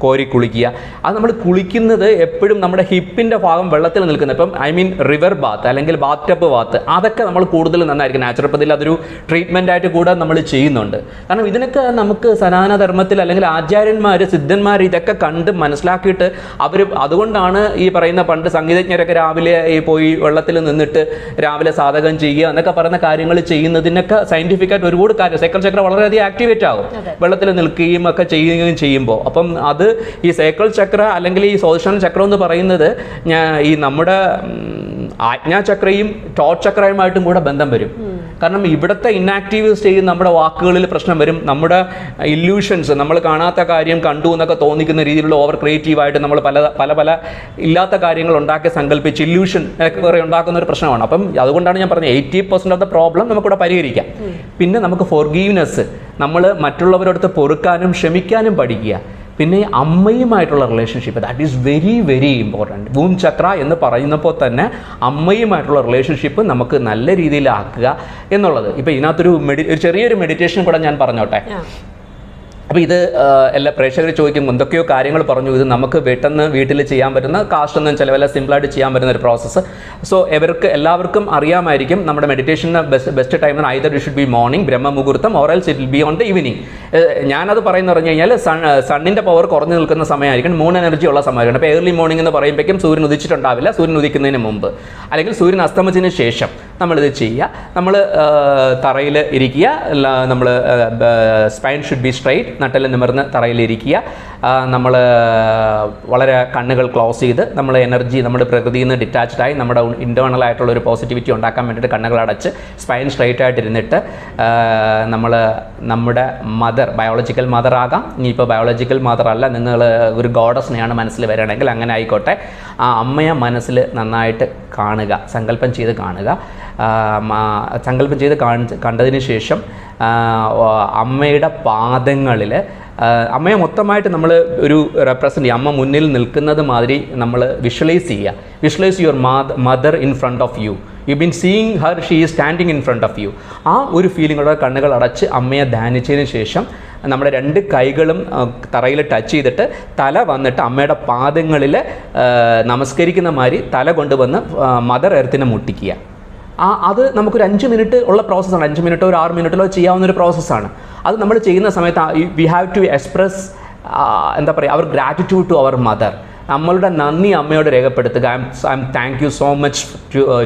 കോരി കുളിക്കുക. അത് നമ്മൾ കുളിക്കുന്നത് എപ്പോഴും നമ്മുടെ ഹിപ്പിൻ്റെ ഭാഗം വെള്ളത്തിൽ നിൽക്കുന്നത്. ഇപ്പം റിവർ ബാത്ത് അല്ലെങ്കിൽ ബാത്ത് ടബ് ബാത്ത് അതൊക്കെ നമ്മൾ കൂടുതൽ നന്നായിരിക്കും. നാച്ചുറോപ്പതിയിൽ അതൊരു ട്രീറ്റ്മെൻ്റ് ആയിട്ട് കൂടെ നമ്മൾ ചെയ്യുന്നുണ്ട്. കാരണം ഇതിനൊക്കെ നമുക്ക് സനാതനധർമ്മത്തിൽ അല്ലെങ്കിൽ ആചാര്യന്മാർ സിദ്ധന്മാർ ഇതൊക്കെ കണ്ട് മനസ്സിലാക്കിയിട്ട് അതുകൊണ്ടാണ് ഈ പറയുന്ന പണ്ട് സംഗീതജ്ഞരൊക്കെ രാവിലെ പോയി വെള്ളത്തിൽ നിന്നിട്ട് രാവിലെ സാധകം ചെയ്യുക എന്നൊക്കെ പറയുന്ന കാര്യങ്ങൾ ചെയ്യുന്നതിനൊക്കെ സയൻറ്റിഫിക്കായിട്ട് ഒരുപാട് കാര്യം സൈക്കിൾ ചക്ര വളരെയധികം ആക്ടിവേറ്റ് ആകും വെള്ളത്തിൽ നിൽക്കുകയും ഒക്കെ ചെയ്യുകയും ചെയ്യുമ്പോൾ. അപ്പം അത് ഈ സൈക്കിൾ ചക്ര അല്ലെങ്കിൽ ഈ സ്വാധിഷ്ഠാന ചക്രം എന്ന് പറയുന്നത് ഈ നമ്മുടെ ആജ്ഞാചക്രയും ടോട്ട് ചക്രയുമായിട്ടും കൂടെ ബന്ധം വരും. കാരണം ഇവിടുത്തെ ഇന്നാക്റ്റീവ് സ്റ്റേജ് നമ്മുടെ വാക്കുകളിൽ പ്രശ്നം വരും. നമ്മുടെ ഇല്യൂഷൻസ്, നമ്മൾ കാണാത്ത കാര്യം കണ്ടു എന്നൊക്കെ തോന്നിക്കുന്ന രീതിയിലുള്ള ഓവർ ക്രിയേറ്റീവായിട്ട് നമ്മൾ പല ഇല്ലാത്ത കാര്യങ്ങൾ ഉണ്ടാക്കി സങ്കല്പിച്ച് ഇല്യൂഷൻ ഒക്കെ ഉണ്ടാക്കുന്ന ഒരു പ്രശ്നമാണ്. അപ്പം അതുകൊണ്ടാണ് ഞാൻ പറഞ്ഞത് 80% ഓഫ് ദ പ്രോബ്ലം നമുക്കിവിടെ പരിഹരിക്കാം. പിന്നെ നമുക്ക് ഫോർഗീവ്നെസ്, നമ്മൾ മറ്റുള്ളവരടുത്ത് പൊറുക്കാനും ക്ഷമിക്കാനും പഠിക്കുക. പിന്നെ അമ്മയുമായിട്ടുള്ള relationship, that is very very important. Womb chakra എന്ന് പറയുന്നപ്പോൾ തന്നെ അമ്മയുമായിട്ടുള്ള റിലേഷൻഷിപ്പ് നമുക്ക് നല്ല രീതിയിലാക്കുക എന്നുള്ളത്. ഇപ്പോൾ ഇതിനകത്തൊരു ചെറിയൊരു മെഡിറ്റേഷൻ കൂടെ ഞാൻ പറഞ്ഞോട്ടെ. അപ്പോൾ ഇത് എല്ലാ പ്രേക്ഷകർ ചോദിക്കും എന്തൊക്കെയോ കാര്യങ്ങൾ പറഞ്ഞു, ഇത് നമുക്ക് പെട്ടെന്ന് വീട്ടിൽ ചെയ്യാൻ പറ്റുന്ന, കാസ്റ്റൊന്നും ചിലവല്ല, സിമ്പിളായിട്ട് ചെയ്യാൻ പറ്റുന്ന ഒരു പ്രോസസ്സ്. സോ എല്ലാവർക്കും അറിയാമായിരിക്കും നമ്മുടെ മെഡിറ്റേഷന് best time either it should be morning Brahmamuhurtham or else it will be on the evening. ഞാനത് പറയുന്നത് പറഞ്ഞു കഴിഞ്ഞാൽ സണ്ണിൻ്റെ പവർ കുറഞ്ഞു നിൽക്കുന്ന സമയമായിരിക്കും, മൂൺ എനർജി ഉള്ള സമയമായിരിക്കും. അപ്പോൾ ഏർലി മോർണിംഗ് എന്ന് പറയുമ്പോഴേക്കും സൂര്യൻ ഉദിച്ചിട്ടുണ്ടാവില്ല, സൂര്യൻ ഉദിക്കുന്നതിന് മുമ്പ് അല്ലെങ്കിൽ സൂര്യൻ അസ്തമിച്ചതിന് ശേഷം നമ്മളിത് ചെയ്യുക. നമ്മൾ തറയിൽ ഇരിക്കുക, നമ്മൾ സ്പൈൻ ഷുഡ് ബി സ്ട്രൈറ്റ്, നട്ടെല്ലാം നിമിർന്ന് തറയിലിരിക്കുക. നമ്മൾ വളരെ കണ്ണുകൾ ക്ലോസ് ചെയ്ത് നമ്മൾ എനർജി, നമ്മുടെ പ്രകൃതിയിൽ നിന്ന് ഡിറ്റാച്ച്ഡായി നമ്മുടെ ഇൻറ്റേർണൽ ആയിട്ടുള്ള ഒരു പോസിറ്റിവിറ്റി ഉണ്ടാക്കാൻ വേണ്ടിയിട്ട് കണ്ണുകൾ അടച്ച് സ്പൈൻ സ്ട്രൈറ്റ് ആയിട്ടിരുന്നിട്ട് നമ്മൾ നമ്മുടെ മദർ, ബയോളജിക്കൽ മദർ ആകാം, ഇനിയിപ്പോൾ ബയോളജിക്കൽ മദർ അല്ല, നിങ്ങൾ ഒരു ഗോഡസിനെയാണ് മനസ്സിൽ വരികയാണെങ്കിൽ അങ്ങനെ ആയിക്കോട്ടെ, ആ അമ്മയെ മനസ്സിൽ നന്നായിട്ട് കാണുക, സങ്കല്പം ചെയ്ത് കാണുക. സങ്കല്പം ചെയ്ത് കണ്ടതിന് ശേഷം അമ്മയുടെ പാദങ്ങളിൽ അമ്മയെ മൊത്തമായിട്ട് നമ്മൾ ഒരു റെപ്രസെൻ്റ് ചെയ്യുക. അമ്മ മുന്നിൽ നിൽക്കുന്നത് മാതിരി നമ്മൾ വിഷ്വലൈസ് ചെയ്യുക. Visualise your mother in front of you. You been seeing her, she is standing in front of you. ആ ഒരു ഫീലിങ്ങോടെ കണ്ണുകൾ അടച്ച് അമ്മയെ ധ്യാനിച്ചതിന് ശേഷം നമ്മുടെ 2 കൈകളും തറയിൽ ടച്ച് ചെയ്തിട്ട് തല വന്നിട്ട് അമ്മയുടെ പാദങ്ങളിൽ നമസ്കരിക്കുന്ന മാതിരി തല കൊണ്ടുവന്ന് മദർ എർത്തിനെ മുട്ടിക്കുക. അത് നമുക്കൊരു 5 മിനിറ്റ് ഉള്ള പ്രോസസ്സാണ്. 5 മിനിറ്റോ ഒരു 6 മിനിറ്റിലോ ചെയ്യാവുന്ന ഒരു പ്രോസസ്സാണ്. അത് നമ്മൾ ചെയ്യുന്ന സമയത്ത് വി ഹാവ് ടു എക്സ്പ്രസ് എന്താ പറയുക, our gratitude to our mother. നമ്മളുടെ നന്ദി അമ്മയോട് രേഖപ്പെടുത്തുക. I am thank you so much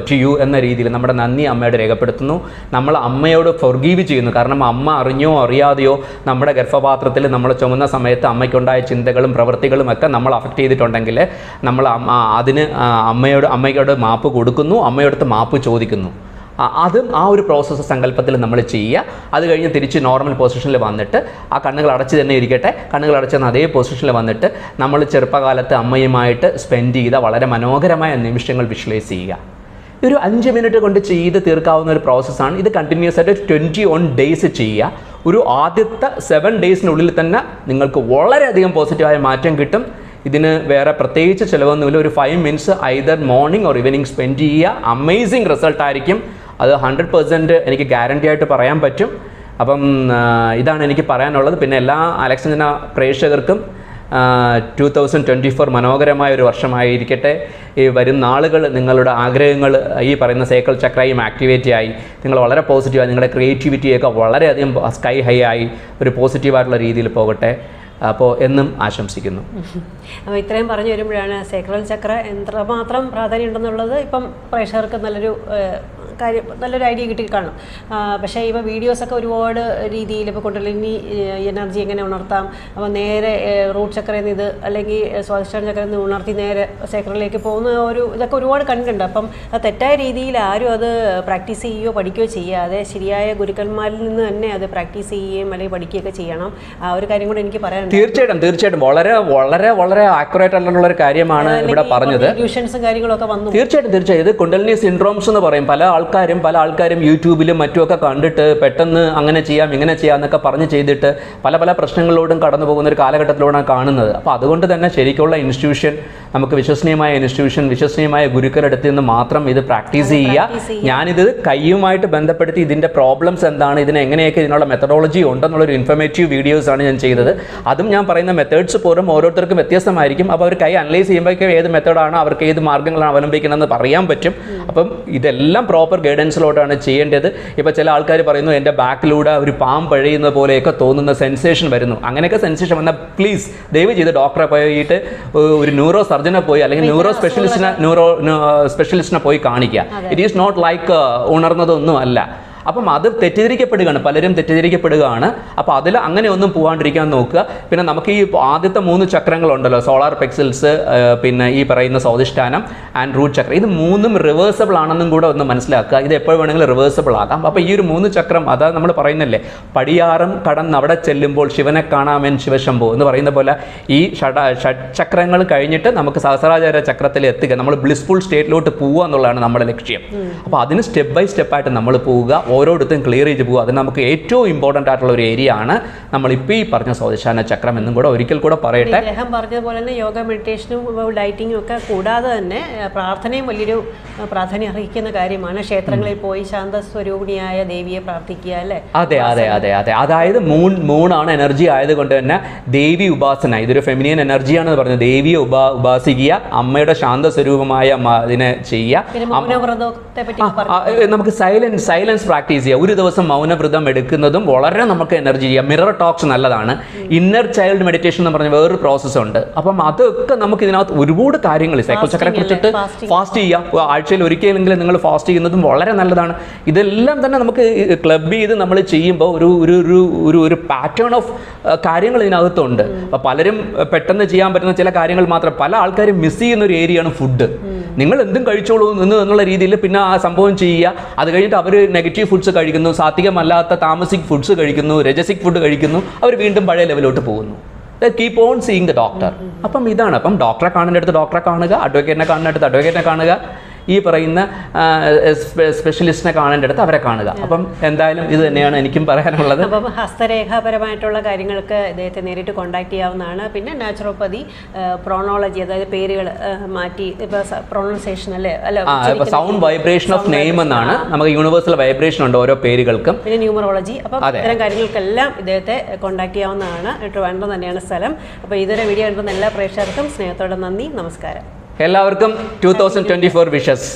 to you എന്ന രീതിയിൽ നമ്മുടെ നന്ദി അമ്മയോട് രേഖപ്പെടുത്തുന്നു. നമ്മൾ അമ്മയോട് ഫൊർഗീവ് ചെയ്യുന്നു. കാരണം അമ്മ അറിഞ്ഞോ അറിയാതെയോ നമ്മുടെ ഗർഭപാത്രത്തിൽ നമ്മൾ ചുമന്ന സമയത്ത് അമ്മയ്ക്കുണ്ടായ ചിന്തകളും പ്രവൃത്തികളും ഒക്കെ നമ്മൾ അഫക്റ്റ് ചെയ്തിട്ടുണ്ടെങ്കിൽ നമ്മൾ അതിന് അമ്മയോട് മാപ്പ് കൊടുക്കുന്നു, അമ്മയോടത്ത് മാപ്പ് ചോദിക്കുന്നു. അതും ആ ഒരു പ്രോസസ്സ് സങ്കല്പത്തിൽ നമ്മൾ ചെയ്യുക. അത് കഴിഞ്ഞ് തിരിച്ച് നോർമൽ പൊസിഷനിൽ വന്നിട്ട് ആ കണ്ണുകൾ അടച്ച് തന്നെ ഇരിക്കട്ടെ. കണ്ണുകൾ അടച്ചെന്ന് അതേ പൊസിഷനിൽ വന്നിട്ട് നമ്മൾ ചെറുപ്പകാലത്ത് അമ്മയുമായിട്ട് സ്പെൻഡ് ചെയ്ത വളരെ മനോഹരമായ നിമിഷങ്ങൾ വിഷ്വലൈസ് ചെയ്യുക. ഒരു 5 മിനിറ്റ് കൊണ്ട് ചെയ്ത് തീർക്കാവുന്ന ഒരു പ്രോസസ്സാണ്. ഇത് കണ്ടിന്യൂസ് ആയിട്ട് 21 ഡേയ്സ് ചെയ്യുക. ഒരു ആദ്യത്തെ 7 ഡേയ്സിനുള്ളിൽ തന്നെ നിങ്ങൾക്ക് വളരെയധികം പോസിറ്റീവായ മാറ്റം കിട്ടും. ഇതിന് വേറെ പ്രത്യേകിച്ച് ചിലവൊന്നുമില്ല. ഒരു 5 minutes either morning or evening spend ചെയ്യുക. അമേസിങ് റിസൾട്ടായിരിക്കും. അത് 100% എനിക്ക് ഗ്യാരണ്ടി ആയിട്ട് പറയാൻ പറ്റും. അപ്പം ഇതാണ് എനിക്ക് പറയാനുള്ളത്. പിന്നെ എല്ലാ അലക്സാഞ്ചന പ്രേക്ഷകർക്കും 2024 മനോഹരമായ ഒരു വർഷമായിരിക്കട്ടെ. ഈ വരും നാളുകൾ നിങ്ങളുടെ ആഗ്രഹങ്ങൾ ഈ പറയുന്ന സൈക്കിൾ ചക്രയും ആക്ടിവേറ്റ് ആയി നിങ്ങൾ വളരെ പോസിറ്റീവായി, നിങ്ങളുടെ ക്രിയേറ്റിവിറ്റിയൊക്കെ വളരെയധികം സ്കൈ ഹൈ ആയി ഒരു പോസിറ്റീവായിട്ടുള്ള രീതിയിൽ പോകട്ടെ. അപ്പോൾ എന്നും ആശംസിക്കുന്നു. അപ്പോൾ ഇത്രയും പറഞ്ഞു വരുമ്പോഴാണ് സൈക്രൽ ചക്ര എത്രമാത്രം പ്രാധാന്യം ഉണ്ടെന്നുള്ളത് ഇപ്പം പ്രേക്ഷകർക്ക് നല്ലൊരു ഐഡിയ കിട്ടി കാണും. പക്ഷേ ഇപ്പോൾ വീഡിയോസൊക്കെ ഒരുപാട് രീതിയിൽ ഇപ്പോൾ കുണ്ടലിനി എനർജി എങ്ങനെ ഉണർത്താം, അപ്പോൾ നേരെ റൂട്ട് ചക്രയിൽ നിന്ന് ഇത് അല്ലെങ്കിൽ സ്വാധിഷ്ഠാന ചക്രയിൽ നിന്ന് ഉണർത്തി നേരെ സൈക്രലിലേക്ക് പോകുന്ന ഇതൊക്കെ ഒരുപാട് കണ്ടുണ്ട്. അപ്പം അത് തെറ്റായ രീതിയിൽ ആരും അത് പ്രാക്ടീസ് ചെയ്യുകയോ പഠിക്കുകയോ ചെയ്യാതെ ശരിയായ ഗുരുക്കന്മാരിൽ നിന്ന് തന്നെ അത് പ്രാക്ടീസ് ചെയ്യുകയും അല്ലെങ്കിൽ പഠിക്കുകയൊക്കെ ചെയ്യണം. ആ ഒരു കാര്യം കൂടെ എനിക്ക് പറയാനുണ്ട്. തീർച്ചയായിട്ടും വളരെ വളരെ വളരെ ആക്യുറേറ്റ് ആയിട്ടുള്ള ഒരു കാര്യമാണ് ഇവിടെ പറഞ്ഞത്. ഇല്യൂഷൻസും കാര്യങ്ങളൊക്കെ വന്നു. തീർച്ചയായിട്ടും ഇത് കുണ്ടലിനി സിൻഡ്രോംസ് എന്ന് പറയും. പല ആൾക്കാരും യൂട്യൂബിലും മറ്റുമൊക്കെ കണ്ടിട്ട് പെട്ടെന്ന് അങ്ങനെ ചെയ്യാം ഇങ്ങനെ ചെയ്യാം എന്നൊക്കെ പറഞ്ഞ് ചെയ്തിട്ട് പല പ്രശ്നങ്ങളിലൂടെയും കടന്നു പോകുന്ന ഒരു കാലഘട്ടത്തിലൂടെയാണ് കാണുന്നത്. അപ്പോൾ അതുകൊണ്ട് തന്നെ ശരിക്കുള്ള ഇൻസ്റ്റിറ്റ്യൂഷൻ, നമുക്ക് വിശ്വസനീയമായ ഇൻസ്റ്റിറ്റ്യൂഷൻ, വിശ്വസനീയമായ ഗുരുക്കളെടുത്ത് നിന്ന് മാത്രം ഇത് പ്രാക്ടീസ് ചെയ്യുക. ഞാനിത് കൈയുമായിട്ട് ബന്ധപ്പെടുത്തി ഇതിൻ്റെ പ്രോബ്ലംസ് എന്താണ്, ഇതിന് എങ്ങനെയൊക്കെ ഇതിനുള്ള മെത്തഡോളജി ഉണ്ടെന്നുള്ളൊരു ഇൻഫർമേറ്റീവ് വീഡിയോസാണ് ഞാൻ ചെയ്തത്. അതും ഞാൻ പറയുന്ന മെത്തേഡ്സ് പോലും ഓരോരുത്തർക്കും വ്യത്യസ്തമായിരിക്കും. അപ്പോൾ അവർ കൈ അനലൈസ് ചെയ്യുമ്പോഴേക്കും ഏത് മെത്തേഡാണ് അവർക്ക് ഏത് മാർഗ്ഗങ്ങളാണ് അവലംബിക്കണമെന്ന് പറയാൻ പറ്റും. അപ്പം ഇതെല്ലാം പ്രോപ്പർ ഗൈഡൻസിലോട്ടാണ് ചെയ്യേണ്ടത്. ഇപ്പോൾ ചില ആൾക്കാർ പറയുന്നു എൻ്റെ ബാക്കിലൂടെ ഒരു പാമ്പ് പഴയുന്ന പോലെയൊക്കെ തോന്നുന്ന സെൻസേഷൻ വരുന്നു. അങ്ങനെയൊക്കെ സെൻസേഷൻ വന്നാൽ പ്ലീസ് ദയവ് ചെയ്ത് ഡോക്ടറെ പോയിട്ട് ഒരു ന്യൂറോ സർജനെ പോയി അല്ലെങ്കിൽ ന്യൂറോ സ്പെഷ്യലിസ്റ്റിനെ പോയി കാണിക്കുക. ഇറ്റ് ഈസ് നോട്ട് ലൈക്ക് ഉണർന്നതൊന്നും അല്ല. അപ്പം അത് തെറ്റിദ്ധരിക്കപ്പെടുകയാണ്, പലരും തെറ്റിദ്ധരിക്കപ്പെടുകയാണ്. അപ്പോൾ അതിൽ അങ്ങനെ ഒന്നും പോകാണ്ടിരിക്കാൻ നോക്കുക. പിന്നെ നമുക്ക് ഈ ആദ്യത്തെ 3 ചക്രങ്ങളുണ്ടല്ലോ, സോളാർ പ്ലെക്സസ്, പിന്നെ ഈ പറയുന്ന സ്വാധിഷ്ഠാനം ആൻഡ് റൂട്ട് ചക്ര, ഇത് 3ഉം റിവേഴ്സബിൾ ആണെന്നും കൂടെ ഒന്ന് മനസ്സിലാക്കുക. ഇത് എപ്പോൾ വേണമെങ്കിലും റിവേഴ്സബിൾ ആകാം. അപ്പോൾ ഈ ഒരു 3 ചക്രം, അതാ നമ്മൾ പറയുന്നില്ലേ, പടിയാറും കടന്ന് അവിടെ ചെല്ലുമ്പോൾ ശിവനെ കാണാമെൻ ശിവശംഭോ എന്ന് പറയുന്ന പോലെ ഈ ഷഡ്ചക്രങ്ങൾ കഴിഞ്ഞിട്ട് നമുക്ക് സഹസ്രാചാര ചക്രത്തിൽ എത്തുക, നമ്മൾ ബ്ലിസ്ഫുൾ സ്റ്റേറ്റിലോട്ട് പോവുക എന്നുള്ളതാണ് നമ്മുടെ ലക്ഷ്യം. അപ്പോൾ അതിന് സ്റ്റെപ്പ് ബൈ സ്റ്റെപ്പായിട്ട് നമ്മൾ പോവുക, ഓരോരുത്തരും ക്ലിയർ ചെയ്ത് പോവുക. അതിന് നമുക്ക് ഏറ്റവും ഇമ്പോർട്ടൻ്റ് ആയിട്ടുള്ള ഒരു ഏരിയ ആണ് നമ്മളിപ്പോൾ ഈ പറഞ്ഞ സ്വാധിഷ്ഠാന ചക്രം എന്നും കൂടെ ഒരിക്കൽ കൂടെ പറയട്ടെ. അദ്ദേഹം പറഞ്ഞതുപോലെ തന്നെ യോഗ, മെഡിറ്റേഷനും ഡയറ്റിങ്ങും ഒക്കെ കൂടാതെ തന്നെ പ്രാർത്ഥനയും വലിയൊരു പ്രാധാന്യം അർഹിക്കുന്ന കാര്യമാണ്. ക്ഷേത്രങ്ങളിൽ പോയി ശാന്തസ്വരൂപിണിയായ ദേവിയെ പ്രാർത്ഥിക്കുക, അല്ലേ? അതെ അതെ അതെ അതെ അതായത് മൂണാണ് എനർജി ആയതുകൊണ്ട് തന്നെ ദേവി ഉപാസന, ഇതൊരു ഫെമിനിയൻ എനർജിയാണെന്ന് പറഞ്ഞു. ദേവിയെ ഉപാസിക്കുക, അമ്മയുടെ ശാന്ത സ്വരൂപമായ ഇതിനെ ചെയ്യുക. നമുക്ക് സൈലൻസ് പ്രാക്ടീസ് ചെയ്യുക. ഒരു ദിവസം മൗനവ്രതം എടുക്കുന്നതും വളരെ നമുക്ക് എനർജി ചെയ്യുക. മിറർ ടോക്സ് നല്ലതാണ്. ഇന്നർ ചൈൽഡ് മെഡിറ്റേഷൻ എന്ന് പറഞ്ഞ വേറൊരു പ്രോസസ്സ് ഉണ്ട്. അപ്പം അതൊക്കെ നമുക്ക് ഇതിനകത്ത് ഒരുപാട് കാര്യങ്ങൾ, സൈക്കിൾ ചക്രയെ കുറിച്ചിട്ട് ഫാസ്റ്റ് ചെയ്യുക, ആഴ്ചയിൽ ഒരിക്കലെങ്കിലും നിങ്ങൾ ഫാസ്റ്റ് ചെയ്യുന്നതും വളരെ നല്ലതാണ്. ഇതെല്ലാം തന്നെ നമുക്ക് ക്ലബ് ചെയ്ത് നമ്മൾ ചെയ്യുമ്പോൾ ഒരു പാറ്റേൺ ഓഫ് കാര്യങ്ങൾ ഇതിനകത്തുണ്ട്. അപ്പോൾ പലരും പെട്ടെന്ന് ചെയ്യാൻ പറ്റുന്ന ചില കാര്യങ്ങൾ മാത്രം, പല ആൾക്കാരും മിസ് ചെയ്യുന്ന ഒരു ഏരിയയാണ് ഫുഡ്. നിങ്ങൾ എന്തും കഴിച്ചോളൂ എന്നുള്ള രീതിയിൽ പിന്നെ ആ സംഭവം ചെയ്യുക. അത് കഴിഞ്ഞിട്ട് അവർ നെഗറ്റീവ് ഫുഡ്സ് കഴിക്കുന്നു, സാത്വികമല്ലാത്ത താമസിക് ഫുഡ്സ് കഴിക്കുന്നു, രജസിക് ഫുഡ് കഴിക്കുന്നു, അവർ വീണ്ടും പഴയ ലെവലോട്ട് പോകുന്നു. Keep on seeing the doctor. അപ്പം ഇതാണ്. അപ്പം ഡോക്ടറെ കാണേണ്ടടുത്ത് ഡോക്ടറെ കാണുക, അഡ്വക്കേറ്റിനെ കാണേണ്ടടുത്ത് അഡ്വക്കേറ്റിനെ കാണുക, ഈ പറയുന്ന സ്പെഷ്യലിസ്റ്റിനെ കാണേണ്ടടുത്ത് അവരെ കാണുക. അപ്പം എന്തായാലും ഇത് തന്നെയാണ് എനിക്കും പറയാനുള്ളത്. അപ്പം ഹസ്തരേഖാപരമായിട്ടുള്ള കാര്യങ്ങൾക്ക് ഇദ്ദേഹത്തെ നേരിട്ട് കോൺടാക്ട് ചെയ്യാവുന്നതാണ്. പിന്നെ നാച്ചുറോപ്പതി, പ്രോണോളജി, അതായത് പേരുകൾ മാറ്റി പ്രൊണൗൺസിയേഷൻ, അല്ലേ? അല്ല, സൗണ്ട് വൈബ്രേഷൻ ഓഫ് നെയിം എന്നാണ്. നമുക്ക് യൂണിവേഴ്സൽ വൈബ്രേഷൻ ഉണ്ട് ഓരോ പേരുകൾക്കും. പിന്നെ ന്യൂമറോളജി. അപ്പം ഇത്തരം കാര്യങ്ങൾക്കെല്ലാം ഇദ്ദേഹത്തെ കോൺടാക്ട് ചെയ്യാവുന്നതാണ്. ട്രിവാൻഡ്രം തന്നെയാണ് സ്ഥലം. അപ്പോൾ ഇതുവരെ വീഡിയോ കണ്ടുന്ന എല്ലാ പ്രേക്ഷകർക്കും സ്നേഹത്തോടെ നന്ദി, നമസ്കാരം. എല്ലാവർക്കും 2024 വിഷസ്.